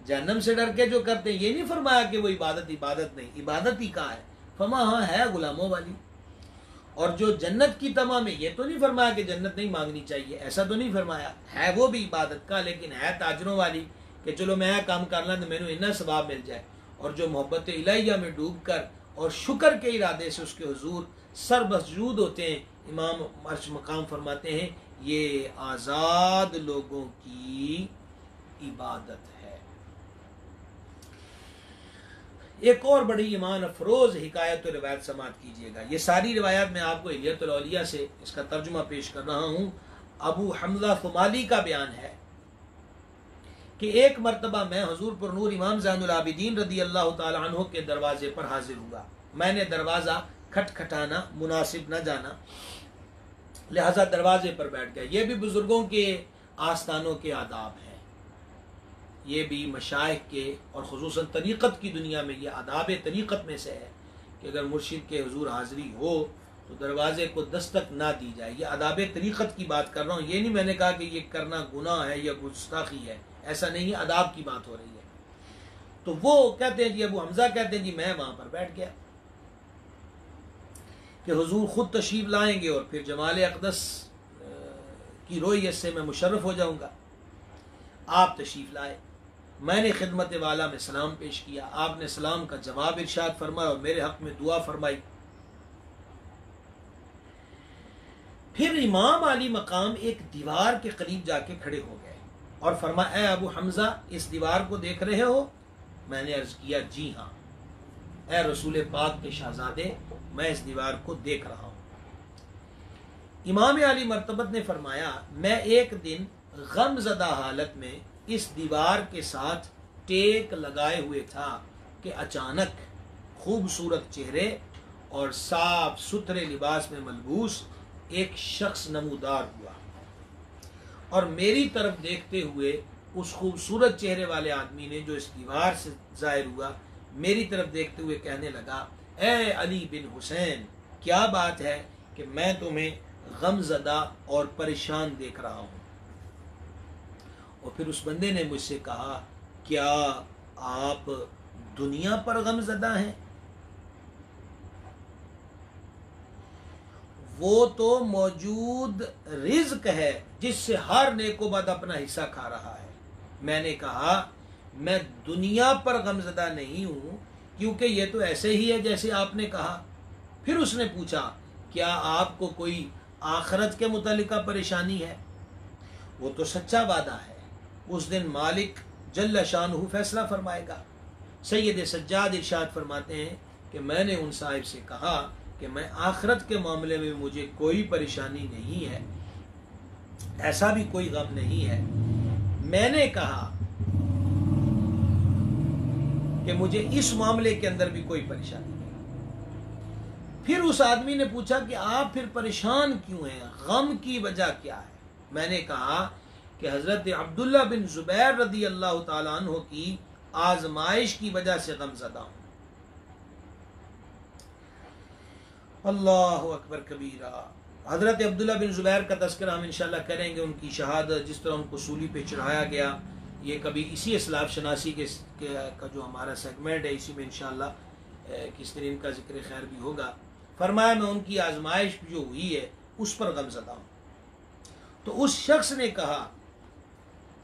जहन्नम से डर के जो करते हैं, ये नहीं फरमाया कि वो इबादत नहीं, इबादत ही कहा है। फरमा हाँ है गुलामों वाली। और जो जन्नत की तमा में, ये तो नहीं फरमाया कि जन्नत नहीं मांगनी चाहिए, ऐसा तो नहीं फरमाया, है वो भी इबादत का, लेकिन है ताजरों वाली कि चलो मैं काम कर ला तो मैंने इतना सवाब मिल जाए। और जो मोहब्बत इलाहिया में डूब कर और शुक्र के इरादे से उसके हुजूर सरबसूद होते हैं, इमाम अर्श मकाम फरमाते हैं ये आज़ाद लोगों की इबादत है। एक और बड़ी ईमान अफरोज हिकायत और रिवायत समात कीजिएगा। ये सारी रिवायत मैं आपको हिलियतुल औलिया से इसका तर्जुमा पेश कर रहा हूँ। अबू हमजा सुमाली का बयान है कि एक मरतबा मैं हुजूर पर नूर इमाम ज़ैनुल आबिदीन रज़ी अल्लाह ताला अन्हु के दरवाजे पर हाजिर हुआ। मैंने दरवाज़ा खटखटाना मुनासिब न जाना, लिहाजा दरवाजे पर बैठ गया। ये भी बुजुर्गों के आस्थानों के आदाब हैं, ये भी मशाइख के और खुसूसन तरीक़त की दुनिया में ये आदाब तरीक़त में से है कि अगर मुर्शिद के हुजूर हाज़िरी हो तो दरवाजे को दस्तक ना दी जाए। ये आदाब तरीक़त की बात कर रहा हूँ, ये नहीं मैंने कहा कि ये करना गुनाह है या गुस्ताखी है, ऐसा नहीं है, आदाब की बात हो रही है। तो वो कहते हैं जी, अबू हमजा कहते हैं जी मैं वहां पर बैठ गया कि हुजूर खुद तशरीफ लाएंगे और फिर जमाल अक़दस की रोयत से मैं मुशर्रफ हो जाऊंगा। आप तशरीफ लाए, मैंने खिदमत वाला में सलाम पेश किया, आपने सलाम का जवाब इरशाद फरमाया और मेरे हक में दुआ फरमाई। फिर इमाम अली मकाम एक दीवार के करीब जाके खड़े हो गए और फरमाया, ए अबू हमजा इस दीवार को देख रहे हो? मैंने अर्ज किया जी हाँ। ए रसूल पाक के शहजादे मैं इस दीवार को देख रहा हूं। इमाम अली मर्तबत ने फरमाया, मैं एक दिन गमज़दा हालत में इस दीवार के साथ टेक लगाए हुए था कि अचानक खूबसूरत चेहरे और साफ सुथरे लिबास में मलबूस एक शख्स नमूदार हुआ और मेरी तरफ देखते हुए उस खूबसूरत चेहरे वाले आदमी ने, जो इस दीवार से जाहिर हुआ, मेरी तरफ देखते हुए कहने लगा, ए अली बिन हुसैन, क्या बात है कि मैं तुम्हें गमज़दा और परेशान देख रहा हूं। और फिर उस बंदे ने मुझसे कहा, क्या आप दुनिया पर गमज़दा हैं? वो तो मौजूद रिज्क है जिससे हर नेकोबद अपना हिस्सा खा रहा है। मैंने कहा मैं दुनिया पर गमज़दा नहीं हूं, क्योंकि ये तो ऐसे ही है जैसे आपने कहा। फिर उसने पूछा, क्या आपको कोई आखिरत के मुतालिका परेशानी है? वो तो सच्चा वादा है, उस दिन मालिक जल्ल शानुहु फैसला फरमाएगा। सैयद सज्जाद इरशाद फरमाते हैं कि मैंने उन साहिब से कहा कि मैं आखिरत के मामले में मुझे कोई परेशानी नहीं है, ऐसा भी कोई गम नहीं है। मैंने कहा कि मुझे इस मामले के अंदर भी कोई परेशानी नहीं। फिर उस आदमी ने पूछा कि आप फिर परेशान क्यों हैं, गम की वजह क्या है? मैंने कहा कि हजरत अब्दुल्ला बिन जुबैर रदी अल्लाह ताला अन्हु की आजमाइश की वजह से गमज़दा हूं। अल्लाहु अकबर कबीरा। हजरत अब्दुल्ला बिन जुबैर का तज़किरा हम इंशाअल्लाह करेंगे। उनकी शहादत, जिस तरह उनको सूली पे चढ़ाया गया, ये कभी इसी इस्लाफ शनासी का जो हमारा सेगमेंट है, इसी में इंशाअल्लाह किस तरह इनका जिक्र खैर भी होगा। फरमाया मैं उनकी आजमाइश जो हुई है उस पर गमज़दा हूँ। तो उस शख्स ने कहा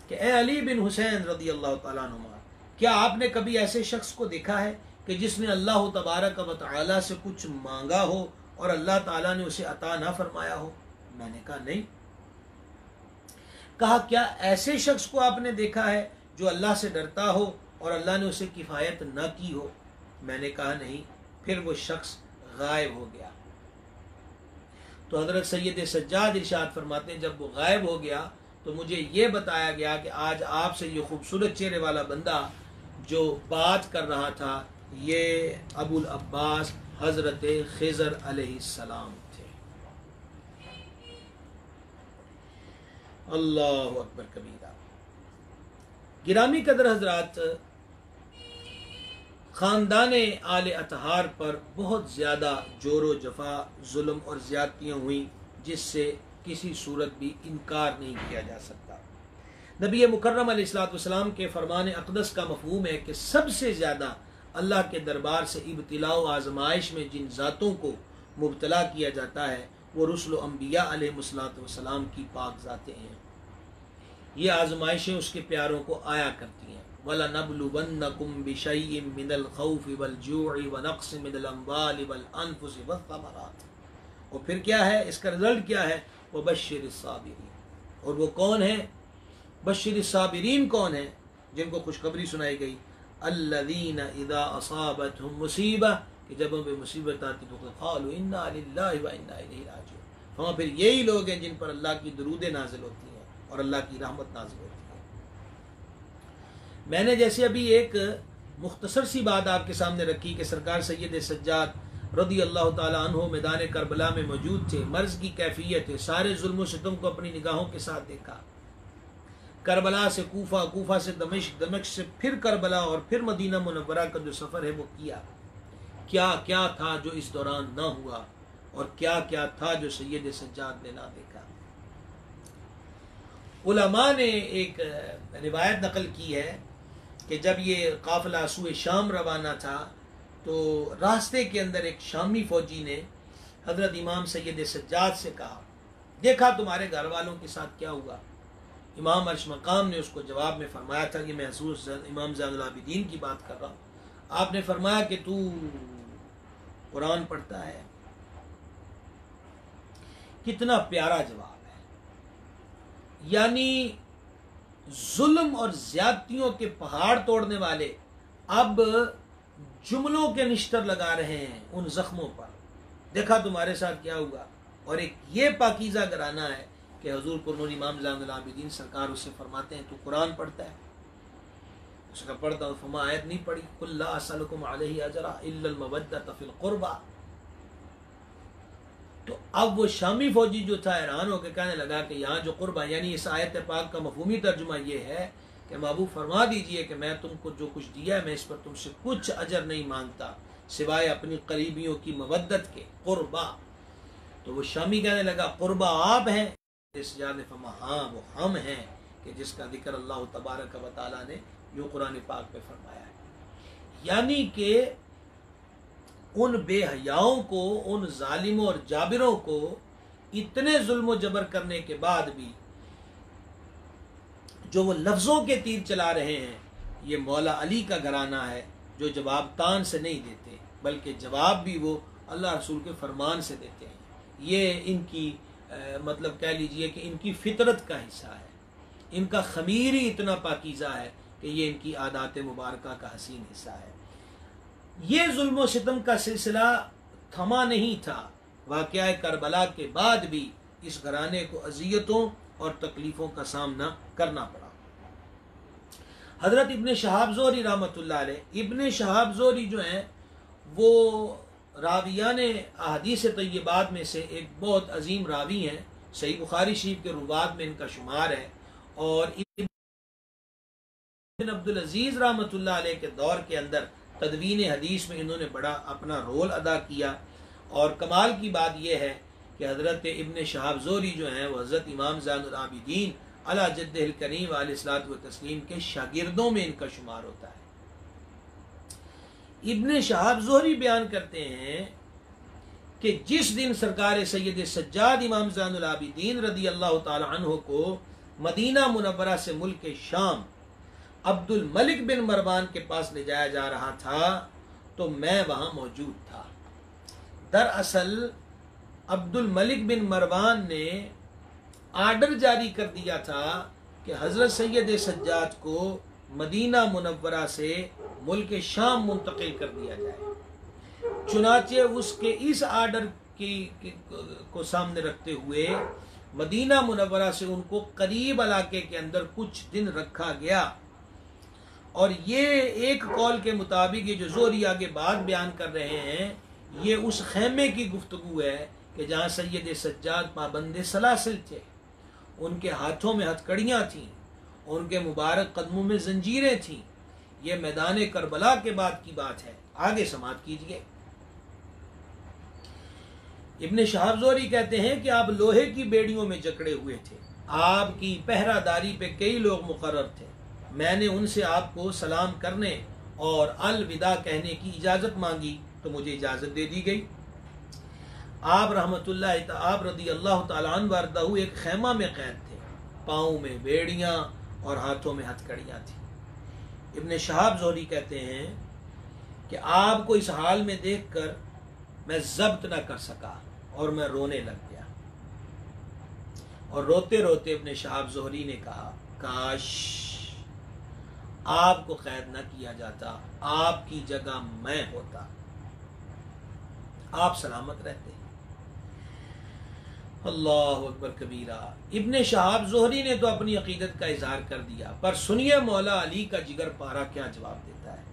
कि ए अली बिन हुसैन रदी अल्लाह तआला अन्हुमा, क्या आपने कभी ऐसे शख्स को देखा है कि जिसने अल्लाह तबारक व तआला से कुछ मांगा हो और अल्लाह ताला ने उसे अता ना फरमाया हो? मैंने कहा नहीं। कहा क्या ऐसे शख्स को आपने देखा है जो अल्लाह से डरता हो और अल्लाह ने उसे किफ़ायत न की हो? मैंने कहा नहीं। फिर वो शख्स गायब हो गया। तो हजरत सैयद सज्जाद इरशाद फरमाते हैं, जब वो गायब हो गया तो मुझे ये बताया गया कि आज आपसे ये खूबसूरत चेहरे वाला बंदा जो बात कर रहा था, ये अबुल अब्बास हजरत खिज़र अलैहिस्सलाम थे। अल्लाहु अकबर कबीरा। गिरामी कदर हजरात, ख़ानदान आले अतहार पर बहुत ज़्यादा जोर जफा, जुल्म और ज़्यादतियाँ हुई, जिससे किसी सूरत भी इनकार नहीं किया जा सकता। नबी मुकर्रम अलैहिस्सलाम के फरमान अक़दस का मफ़हूम है कि सबसे ज़्यादा अल्लाह के दरबार से इब्तिला व आज़माइश में जिन ज़ातों को मुब्तला किया जाता है वो रुsul अंबिया अलैहिस्सलाम की पाक ज़ातें हैं। ये आज़माइशें उसके प्यारों को आया करती हैं। वला नबलुवन्नकुम बिशैइन मिनल खौफ़ि वल जू'i व नक़्सिन मिनल अम्वालि वल अनफ़ुसि वस्समरात। और फिर क्या है, इसका रिजल्ट क्या है? वो बश्शिरिस साबिरीन। और वो कौन है? बश्शिरिस साबिरीन कौन है? जिनको खुशखबरी सुनाई गई, अल्लज़ीना इज़ा असाबतहुम मुसीबा, कि जब उन पे मुसीबत आती तो क़ालू इन्ना लिल्लाहि व इन्ना इलैहि राजिऊन। वहाँ फिर यही लोग हैं जिन पर अल्लाह की दरूदें नाजिल होती हैं और अल्लाह की रहमत नाजिल होती है। मैंने जैसे अभी एक मुख्तसर सी बात आपके सामने रखी कि सरकार सैयद सज्जाद रदी अल्लाह ताला अन्हु मैदान करबला में मौजूद थे, मर्ज की कैफियत है, सारे जुल्म सितम को अपनी निगाहों के साथ देखा। करबला से कूफा, कूफा से दमिश्क, दमिश्क से फिर करबला और फिर मदीना मुनव्वरा का जो सफ़र है वो किया। क्या क्या था जो इस दौरान ना हुआ और क्या क्या था जो सैयद सज्जाद ने ना देखा। उलमा ने एक रिवायत नकल की है कि जब ये काफिला सुए शाम रवाना था तो रास्ते के अंदर एक शामी फौजी ने हजरत इमाम सैयद सज्जाद से कहा, देखा तुम्हारे घर वालों के साथ क्या हुआ? इमाम अर्श मकाम ने उसको जवाब में फरमाया था कि मैं हज़रत इमाम ज़ैनुल आबिदीन की बात कर रहा हूँ। आपने फरमाया कि तू कुरान पढ़ता है। कितना प्यारा जवाब है। यानी जुल्म और ज्यादतियों के पहाड़ तोड़ने वाले अब जुमलों के निश्तर लगा रहे हैं उन जख्मों पर। देखा तुम्हारे साथ क्या हुआ। और एक ये पाकीज़ा घराना है कि हुजूर कुर्नूर इमाम ज़ैनुल आबिदीन सरकार उससे फरमाते हैं, तू कुरान पढ़ता है? उसका पढ़ता हूँ। फरमा आयत नहीं पढ़ी, कुल ला असअलुकुम अलैहि अजरा इल्लल मवद्दत फिल कुर्बा। तो अब वो शामी फौजी जो था हैरान होकर कहने लगा कि यहाँ जो कुर्बा, यानी इस आयत पाक का मफहूमी तर्जुमा ये है कि महबूब फरमा दीजिए कि मैं तुमको जो कुछ दिया है मैं इस पर तुमसे कुछ अजर नहीं मांगता सिवाय अपनी करीबियों की मवद्दत के, कुर्बा। तो वो शामी कहने लगा, कुर्बा आप हैं? इस जान ने फरमा, हाँ वो हम हैं कि जिसका जिक्र अल्लाह तबारक व तआला ने यूं कुरान पाक में फरमाया है। यानी कि उन बेहयाओं को, उन जालिमों और जाबिरों को इतने जुल्म जबर करने के बाद भी जो वो लफ्ज़ों के तीर चला रहे हैं, ये मौला अली का घराना है जो जवाब तान से नहीं देते, बल्कि जवाब भी वो अल्लाह रसूल के फरमान से देते हैं। ये इनकी मतलब कह लीजिए कि इनकी फितरत का हिस्सा है। इनका खमीर ही इतना पाकीज़ा है कि ये इनकी आदात मुबारका का हसीन हिस्सा है। ये जुल्म सितम का सिलसिला थमा नहीं था। वाक़या करबला के बाद भी इस घराने को अजियतों और तकलीफ़ों का सामना करना पड़ा। हज़रत इब्ने शहाब ज़ोहरी रहमतुल्लाह अलैह, इब्ने शहाब ज़ोहरी जो हैं वो रावियान अहादीस तय्यबात में से एक बहुत अजीम रावी हैं। सही बुखारी शरीफ के रुवात में इनका शुमार है। और इब्न अब्दुल अजीज़ रहमतुल्लाह अलैह के दौर के अंदर तदवीन हदीस में इन्होंने बड़ा अपना रोल अदा किया। और कमाल की बात यह है कि हज़रत इब्ने शहाब ज़ोहरी जो हैं वो हज़रत इमाम ज़ैनुल आबिदीन अला जद्दिहिल करीम अलैहिस्सलातु व तस्लीम के शागिर्दों में इनका शुमार होता है। इब्ने शहाब ज़ोहरी बयान करते हैं कि जिस दिन सरकार सैयद सज्जाद इमाम ज़ैनुल आबिदीन रदी अल्लाह ताला अन्हु को मदीना मुनव्वरा से मुल्क शाम अब्दुल मलिक बिन मरवान के पास ले जाया जा रहा था तो मैं वहां मौजूद था। दरअसल अब्दुल मलिक बिन मरवान ने आर्डर जारी कर दिया था कि हजरत सैयद सज्जाद को मदीना मुनव्वरा से मुल्क शाम मुंतकिल कर दिया जाए। चुनाचे उसके इस आर्डर को सामने रखते हुए मदीना मुनव्वरा से उनको करीब इलाके के अंदर कुछ दिन रखा गया। और ये एक कौल के मुताबिक ये जो ज़ोहरी आगे बात बयान कर रहे हैं, ये उस खेमे की गुफ्तगू है कि जहाँ सैयद सज्जाद पाबंद सलासिल थे, उनके हाथों में हथकड़ियाँ थीं, उनके मुबारक कदमों में जंजीरें थीं। ये मैदान करबला के बाद की बात है। आगे समाप्त कीजिए। इब्ने शहाब ज़ोहरी कहते हैं कि आप लोहे की बेड़ियों में जकड़े हुए थे। आपकी पहरादारी पे कई लोग मुकर्रर थे। मैंने उनसे आपको सलाम करने और अलविदा कहने की इजाज़त मांगी तो मुझे इजाज़त दे दी गई। आप रदी अल्लाह तआला अन्हु वरदहु एक खैमा में कैद थे। पाँव में बेड़ियाँ और हाथों में हथकड़ियाँ थी। इब्ने शहाब ज़ोहरी कहते हैं कि आपको इस हाल में देखकर मैं ज़ब्त न कर सका और मैं रोने लग गया। और रोते रोते इब्ने शहाब ज़ोहरी ने कहा, काश आपको कैद न किया जाता, आपकी जगह मैं होता, आप सलामत रहते। अल्लाहु अकबर कबीरा। इब्ने शहाब ज़ोहरी ने तो अपनी अकीदत का इजहार कर दिया, पर सुनिए मौला अली का जिगर पारा क्या जवाब देता है।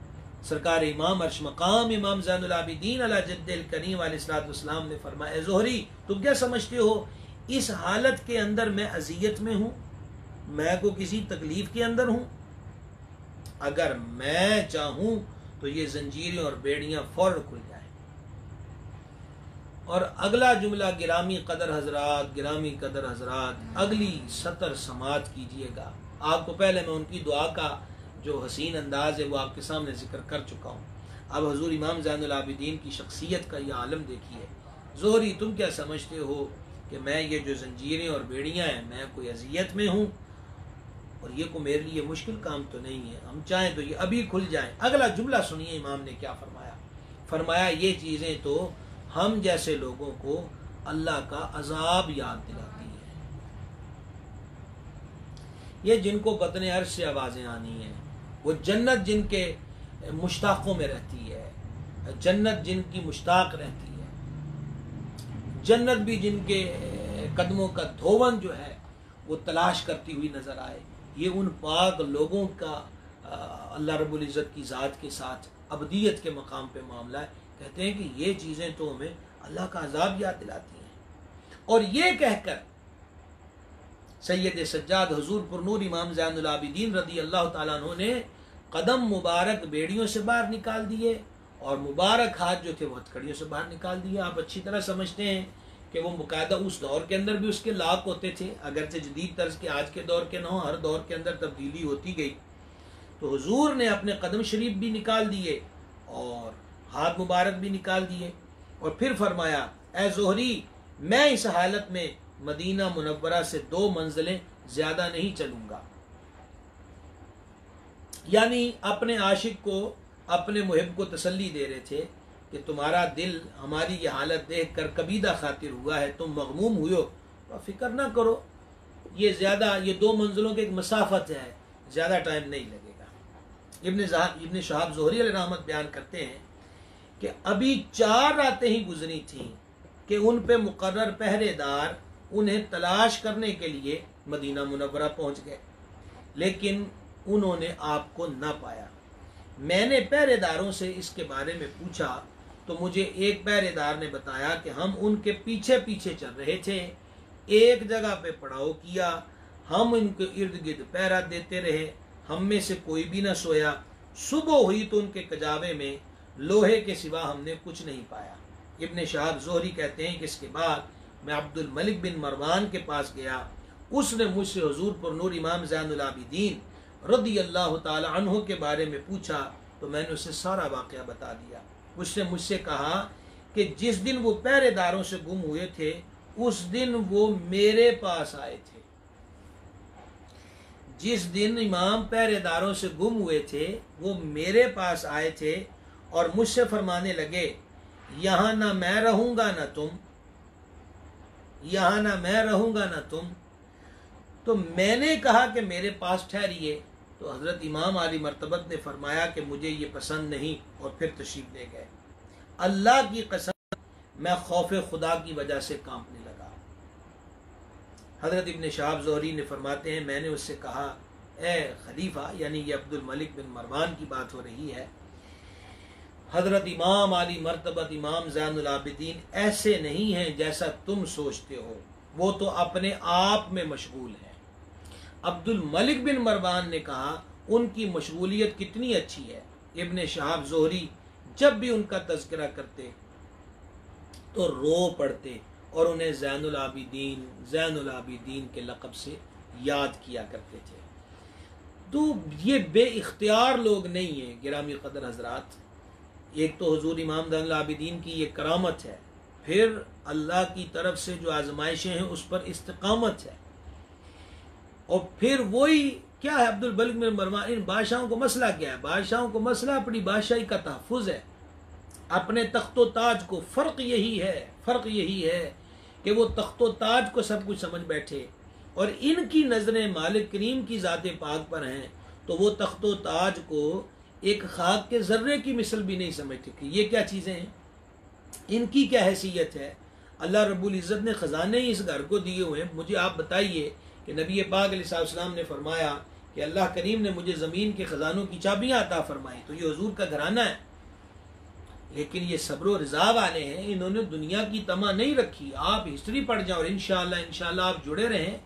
सरकार इमाम अर्श मकाम इमाम ज़ैनुल आबिदीन अला जद्दिल करीम अलैहिस्सलातु वस्सलाम ने फरमाया, ज़ोहरी तुम क्या समझते हो इस हालत के अंदर मैं अजियत में हूँ, मैं को किसी तकलीफ के अंदर हूँ? अगर मैं चाहूँ तो ये जंजीरें और बेड़ियाँ फौरन खुल जाए। और अगला जुमला गिरामी कदर हजरात अगली सतर समात कीजिएगा। आपको पहले मैं उनकी दुआ का जो हसीन अंदाज है वो आपके सामने जिक्र कर चुका हूँ। अब हुजूर इमाम ज़ैनुल आबिदीन की शख्सियत का यह आलम देखिए। ज़ोहरी तुम क्या समझते हो कि मैं ये जो जंजीरें और बेड़ियाँ हैं मैं कोई अजियत में हूँ? और ये को मेरे लिए मुश्किल काम तो नहीं है, हम चाहें तो ये अभी खुल जाएं। अगला जुमला सुनिए इमाम ने क्या फरमाया। फरमाया ये चीज़ें तो हम जैसे लोगों को अल्लाह का अजाब याद दिलाती है। ये जिनको बतने अर्श से आवाज़ें आनी हैं, वो जन्नत जिनके मुश्ताकों में रहती है, जन्नत जिनकी मुश्ताक रहती है, जन्नत भी जिनके कदमों का धोवन जो है वो तलाश करती हुई नजर आए, ये उन पाक लोगों का अल्लाह रब्बुल इज़्ज़त की ज़ात के साथ अबदियत के मकाम पे मामला है। कहते हैं कि ये चीज़ें तो हमें अल्लाह का अजाब याद दिलाती हैं। और ये कहकर सैयद सज्जाद हुजूर पुरनूर इमाम ज़ैनुल आबिदीन रदी अल्लाह ताला अन्हु ने कदम मुबारक बेड़ियों से बाहर निकाल दिए और मुबारक हाथ जो थे वो हथकड़ियों से बाहर निकाल दिए। आप अच्छी तरह समझते हैं कि वो मुकायदा उस दौर के अंदर भी उसके लाक होते थे, अगरचे जदीद तर्ज के आज के दौर के न हो, हर दौर के अंदर तब्दीली होती गई। तो हुजूर ने अपने कदम शरीफ भी निकाल दिए और हाथ मुबारक भी निकाल दिए और फिर फरमाया, ए ज़ोहरी, मैं इस हालत में मदीना मुनव्वरा से 2 मंजिलें ज्यादा नहीं चलूंगा। यानी अपने आशिक को, अपने मुहिब को तसल्ली दे रहे थे कि तुम्हारा दिल हमारी ये हालत देख कर कबीदा खातिर हुआ है, तुम मगमूम हुए हो, तो फिक्र ना करो, ये 2 मंजिलों की एक मसाफत है, ज़्यादा टाइम नहीं लगेगा। इब्न शहाब ज़ोहरी अलैहि रहमत बयान करते हैं कि अभी 4 रातें ही गुजरी थीं कि उन पे मुकर्रर पहरेदार उन्हें तलाश करने के लिए मदीना मुनव्वरा पहुंच गए, लेकिन उन्होंने आपको न पाया। मैंने पहरेदारों से इसके बारे में पूछा तो मुझे एक पहरेदार ने बताया कि हम उनके पीछे पीछे चल रहे थे, एक जगह पे पड़ाव किया, हम उनके इर्द गिर्द पहरा देते रहे, हम में से कोई भी न सोया। सुबह हुई तो उनके कजावे में लोहे के सिवा हमने कुछ नहीं पाया। इब्न शहाब ज़ोहरी कहते हैं कि इसके बाद मैं अब्दुल मलिक बिन मरवान के पास गया, उसने मुझसे हुजूर पर नूर इमाम ज़ैनुल आबिदीन रदी अल्लाह ताला अन्हु के बारे में पूछा तो मैंने उसे सारा वाक़या बता दिया। उसने मुझसे कहा कि जिस दिन वो पहरेदारों से गुम हुए थे उस दिन वो मेरे पास आए थे। जिस दिन इमाम पहरेदारों से गुम हुए थे वो मेरे पास आए थे और मुझसे फरमाने लगे, यहाँ ना मैं रहूंगा ना तुम, यहाँ ना मैं रहूंगा ना तुम। तो मैंने कहा कि मेरे पास ठहरिए, तो हजरत इमाम आली मर्तबत ने फरमाया कि मुझे ये पसंद नहीं और फिर तशरीफ ले गए। अल्लाह की कसम मैं खौफ खुदा की वजह से कांपने लगा। हजरत इब्न शहाब ज़ोहरी ने फरमाते हैं, मैंने उससे कहा, ए खलीफा, यानी ये अब्दुल मलिक बिन मरवान की बात हो रही है, हजरत इमाम आली मर्तबत इमाम ज़ैनुल आबिदीन ऐसे नहीं हैं जैसा तुम सोचते हो, वो तो अपने आप में मशगूल है। अब्दुल मलिक बिन मरवान ने कहा, उनकी मशगूलियत कितनी अच्छी है। इब्न शहाब ज़ोहरी जब भी उनका तज़किरा करते तो रो पड़ते और उन्हें ज़ैनुल आबिदीन के लक़ब से याद किया करते थे। तो ये बेइख्तियार लोग नहीं हैं गिरामी क़दर हज़रात। एक तो हुज़ूर इमाम ज़ैनुल आबिदीन की ये करामत है, फिर अल्लाह की तरफ से जो आजमाइशें हैं उस पर इस्तिक़ामत है, और फिर वही क्या है, अब्दुल मलिक बिन मरवान। इन बादशाहों को मसला क्या है? बादशाहों को मसला अपनी बादशाही का तहफ़्फ़ुज़ है, अपने तख्तो ताज को। फ़र्क यही है कि वो तख्तो ताज को सब कुछ समझ बैठे और इनकी नज़रें मालिक करीम की ज़ाते पाक पर हैं, तो वो तख्तो ताज को एक खाक के ज़र्रे की मिसल भी नहीं समझते कि ये क्या चीज़ें हैं, इनकी क्या हैसियत है। अल्लाह रब्बुल इज़्ज़त ने ख़जाने ही इस घर को दिए हुए हैं। मुझे आप बताइए कि नबी पाक अलैहिस्सलाम ने फरमाया कि अल्लाह करीम ने मुझे ज़मीन के ख़जानों की चाबियाँ अता फरमाई, तो ये हुजूर का घराना है। लेकिन ये सब्र और रिज़ा वाले हैं, इन्होंने दुनिया की तमा नहीं रखी। आप हिस्ट्री पढ़ जाओ और इंशाअल्लाह आप जुड़े रहें।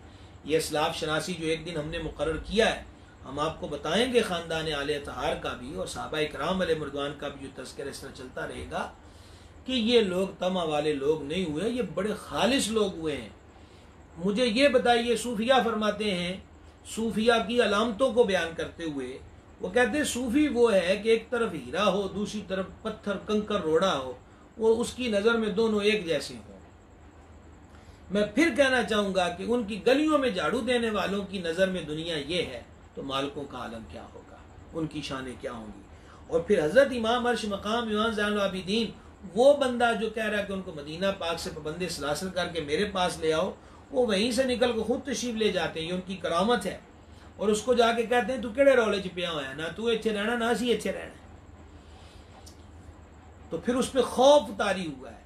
ये इस्लाफ शनासी जो एक दिन हमने मुकर्रर किया है, हम आपको बताएंगे ख़ानदान आले तहार का भी और सहाबा इकराम अलैहिमुर्रिज़वान का भी जो तज़किरा इस तरह चलता रहेगा कि ये लोग तमा वाले लोग नहीं हुए, ये बड़े खालिस लोग हुए हैं। मुझे ये बताइए, सूफिया फरमाते हैं, सूफिया की अलामतों को बयान करते हुए वो कहते हैं सूफी वो है कि एक तरफ हीरा हो, दूसरी तरफ पत्थर कंकर रोड़ा हो, वो उसकी नज़र में दोनों एक जैसे हों। मैं फिर कहना चाहूँगा कि उनकी गलियों में झाड़ू देने वालों की नज़र में दुनिया ये है, तो मालिकों का आलम क्या होगा, उनकी शानें क्या होंगी। और फिर हज़रत इमाम अर्श मकाम इमाम ज़ैनुल आबिदीन, वो बंदा जो कह रहा है कि उनको मदीना पाक से पाबंदी सलासल करके मेरे पास ले आओ, वो वहीं से निकल कर खुद तशरीफ ले जाते हैं, ये उनकी करामत है। और उसको जाके कहते हैं तू केड़े रौले च पिया होया, ना तू इत्थे रहना ना असी इत्थे रहना। तो फिर उस पर खौफ तारी हुआ है।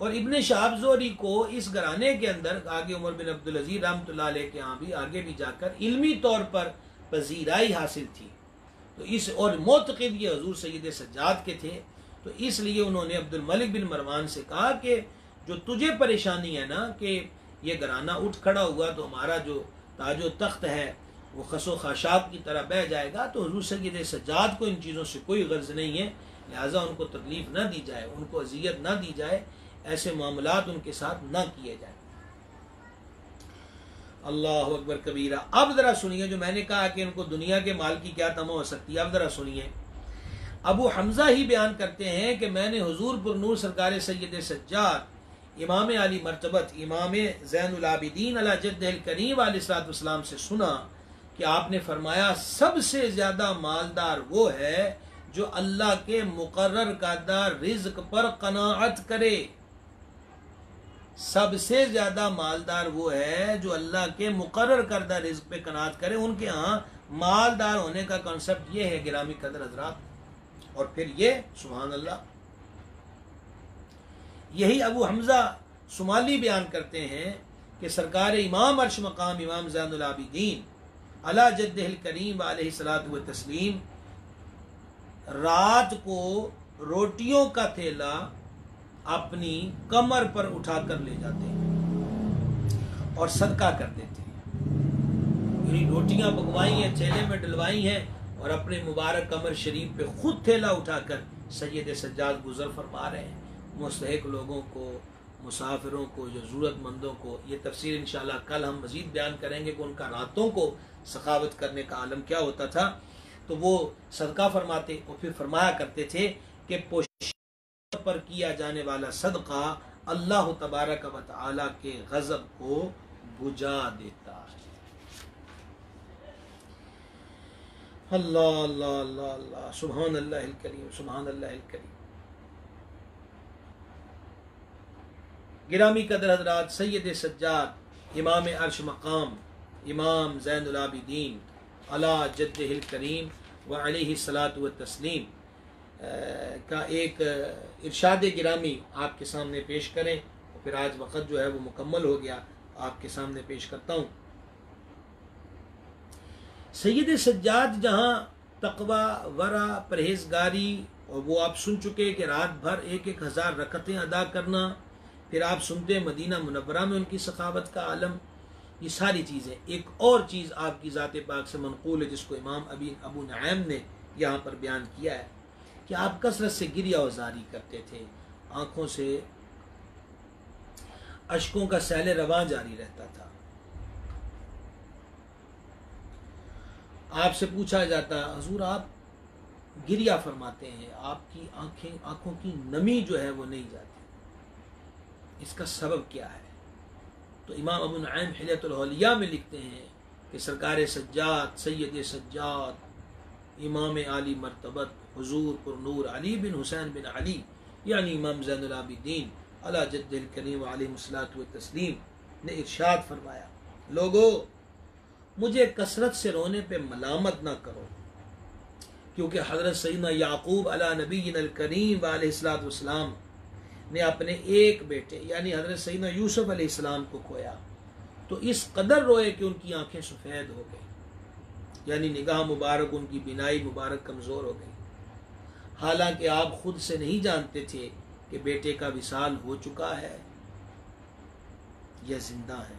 और इब्न शहाब ज़ोहरी को इस घराने के अंदर आगे उमर बिन अब्दुल अजीज रहमतुल्लाह अलैह के यहाँ भी आगे भी जाकर इल्मी तौर पर पजीराई हासिल थी। तो इस और मोतक़िद ये हुज़ूर सैयद सज्जाद के थे, तो इसलिए उन्होंने अब्दुल मलिक बिन मरवान से कहा कि जो तुझे परेशानी है ना कि ये घराना उठ खड़ा हुआ तो हमारा जो ताजो तख्त है वो खसो खाशाब की तरह बह जाएगा, तो हुज़ूर सैयद सज्जाद को इन चीज़ों से कोई गर्ज नहीं है, लिहाजा उनको तकलीफ़ ना दी जाए, उनको अजियत ना दी जाए, ऐसे मामलात उनके साथ ना किए जाए। अल्लाह अकबर कबीरा। अब ज़रा सुनिए, जो मैंने कहा कि उनको दुनिया के माल की क्या तमा हो सकती है, अब ज़रा सुनिए। अबू हमजा ही बयान करते हैं कि मैंने हुजूर पर नूर सरकार सैयद सज्जाद इमाम अली मर्तबत इमाम ज़ैनुल आबिदीन अला जद्दिल करीम अलैहिस्सलाम से सुना कि आपने फरमाया सबसे ज्यादा मालदार वो है जो अल्लाह के मुकर्रर करदा रिज्क पर कनाअत करे। सबसे ज्यादा मालदार वो है जो अल्लाह के मुकर्रर करदा रिज्क पे कनाअत करे। उनके यहाँ मालदार होने का कॉन्सेप्ट ये है गिरामी कदर हजरात। और फिर ये सुभान अल्लाह, यही अबू हमजा सुमाली बयान करते हैं कि सरकार इमाम अर्श मकाम इमाम ज़ैनुल आबिदीन अला जद्दिल करीम अलैहिस्सलातु व तस्लीम रात को रोटियों का थैला अपनी कमर पर उठाकर ले जाते और सदका कर देते। यानी रोटियां पकवाई हैं, थैले में डलवाई हैं और अपने मुबारक कमर शरीफ पे खुद थैला उठाकर सैयद सज्जाद गुजर फरमा रहे हैं। मुस्तहिक लोगों को, मुसाफिरों को, जो ज़रूरतमंदों को, ये तफसीर इंशाल्लाह कल हम मजीद बयान करेंगे कि उनका रातों को सखावत करने का आलम क्या होता था। तो वो सदका फरमाते और फिर फरमाया करते थे कि पोशाक पर किया जाने वाला सदका अल्लाह तबारक व तआला के गज़ब को बुझा देता है। अल्लाह अल्लाह अल्लाह अल्लाह, सुभान अल्लाहिल करीम, सुभान अल्लाहिल करीम। गिरामी कदर हज़रात, सैयद सज्जाद इमाम अर्श मकाम इमाम ज़ैनुल आबिदीन अला जद्दिल करीम व अलैहिस्सलातु व तस्लीम का एक इरशाद गिरामी आपके सामने पेश करें। और फिर आज वक़्त जो है वो मुकम्मल हो गया, आपके सामने पेश करता हूँ। सैयद सज्जाद जहाँ तकवा, वरा, परहेजगारी, और वो आप सुन चुके कि रात भर 1,000 रकतें अदा करना, फिर आप सुनते मदीना मुनव्वरा में उनकी सखावत का आलम, ये सारी चीज़ें। एक और चीज़ आपकी ज़ात पाक से मनक़ूल है जिसको इमाम अबू नईम ने यहाँ पर बयान किया है कि आप कसरत से गिरिया वज़ारी करते थे, आँखों से अश्कों का सैले रवां जारी रहता था। आपसे पूछा जाता, हुजूर आप गिरिया फरमाते हैं, आपकी आंखों की नमी जो है वो नहीं जाती, इसका सबब क्या है? तो इमाम अबू नईम हिल्यतुल औलिया में लिखते हैं कि सरकार सज्जाद सैयद सज्जाद इमाम आली मर्तबत हुजूर पुर नूर अली बिन हुसैन बिन अली यानी इमाम ज़ैनुल आबिदीन अला जद्दिल करीम अलैहिस्सलातु व तस्लीम ने इरशाद फरमाया, लोगो मुझे कसरत से रोने पे मलामत ना करो, क्योंकि हज़रत सैयदना याकूब अला नबीयिल करीम अलैहिस्सलातु वस्सलाम ने अपने एक बेटे यानी हज़रत सैयदना यूसुफ अलैहिस्सलाम को खोया तो इस कदर रोए कि उनकी आंखें सफ़ेद हो गई, यानी निगाह मुबारक, उनकी बिनाई मुबारक कमज़ोर हो गई। हालांकि आप खुद से नहीं जानते थे कि बेटे का विसाल हो चुका है या जिंदा है,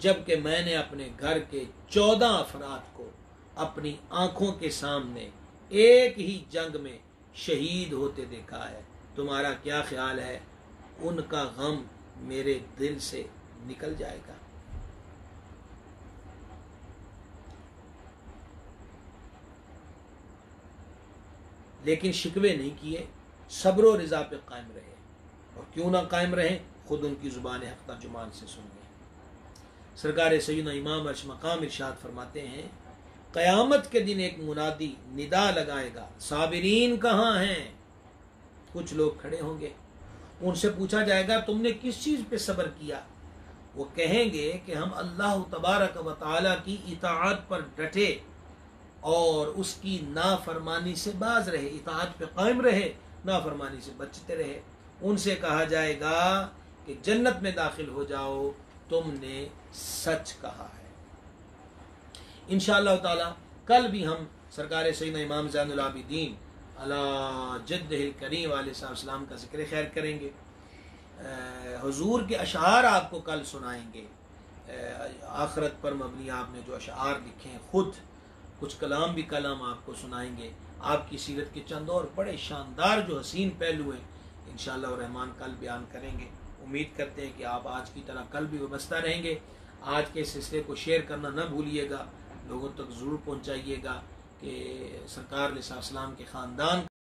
जबकि मैंने अपने घर के 14 अफराद को अपनी आंखों के सामने एक ही जंग में शहीद होते देखा है। तुम्हारा क्या ख्याल है उनका गम मेरे दिल से निकल जाएगा? लेकिन शिकवे नहीं किए, सब्र और रिजा पे कायम रहे। और क्यों ना कायम रहे, खुद उनकी जुबान हक तर्जुमान से सुन गए। सरकार सैयदना इमाम अर्श मकाम इरशाद फरमाते हैं, क़यामत के दिन एक मुनादी निदा लगाएगा, साबिरीन कहाँ हैं? कुछ लोग खड़े होंगे, उनसे पूछा जाएगा तुमने किस चीज पे सब्र किया? वो कहेंगे कि हम अल्लाह तबारक व तआला की इताअत पर डटे और उसकी नाफरमानी से बाज रहे, इताअत पे कायम रहे, नाफरमानी से बचते रहे। उनसे कहा जाएगा कि जन्नत में दाखिल हो जाओ, तुमने सच कहा है। इंशाअल्लाह ताला कल भी हम सरकार सैयदना इमाम ज़ैनुल आबिदीन अला जद्दिल करीम अलैहिस्सलाम का जिक्र खैर करेंगे। हुजूर के अशआर आपको कल सुनाएंगे, आखिरत पर मबनी आपने जो अशआर लिखे हैं, खुद कुछ कलाम भी कलाम आपको सुनाएंगे। आपकी सीरत के चंद और बड़े शानदार जो हसीन पहलू हैं इंशाअल्लाह रहमान कल बयान करेंगे। उम्मीद करते हैं कि आप आज की तरह कल भी वाबस्ता रहेंगे। आज के सिलसिले को शेयर करना न भूलिएगा, लोगों तक ज़रूर पहुँचाइएगा। कि सरकार अलैहिस्सलाम के ख़ानदान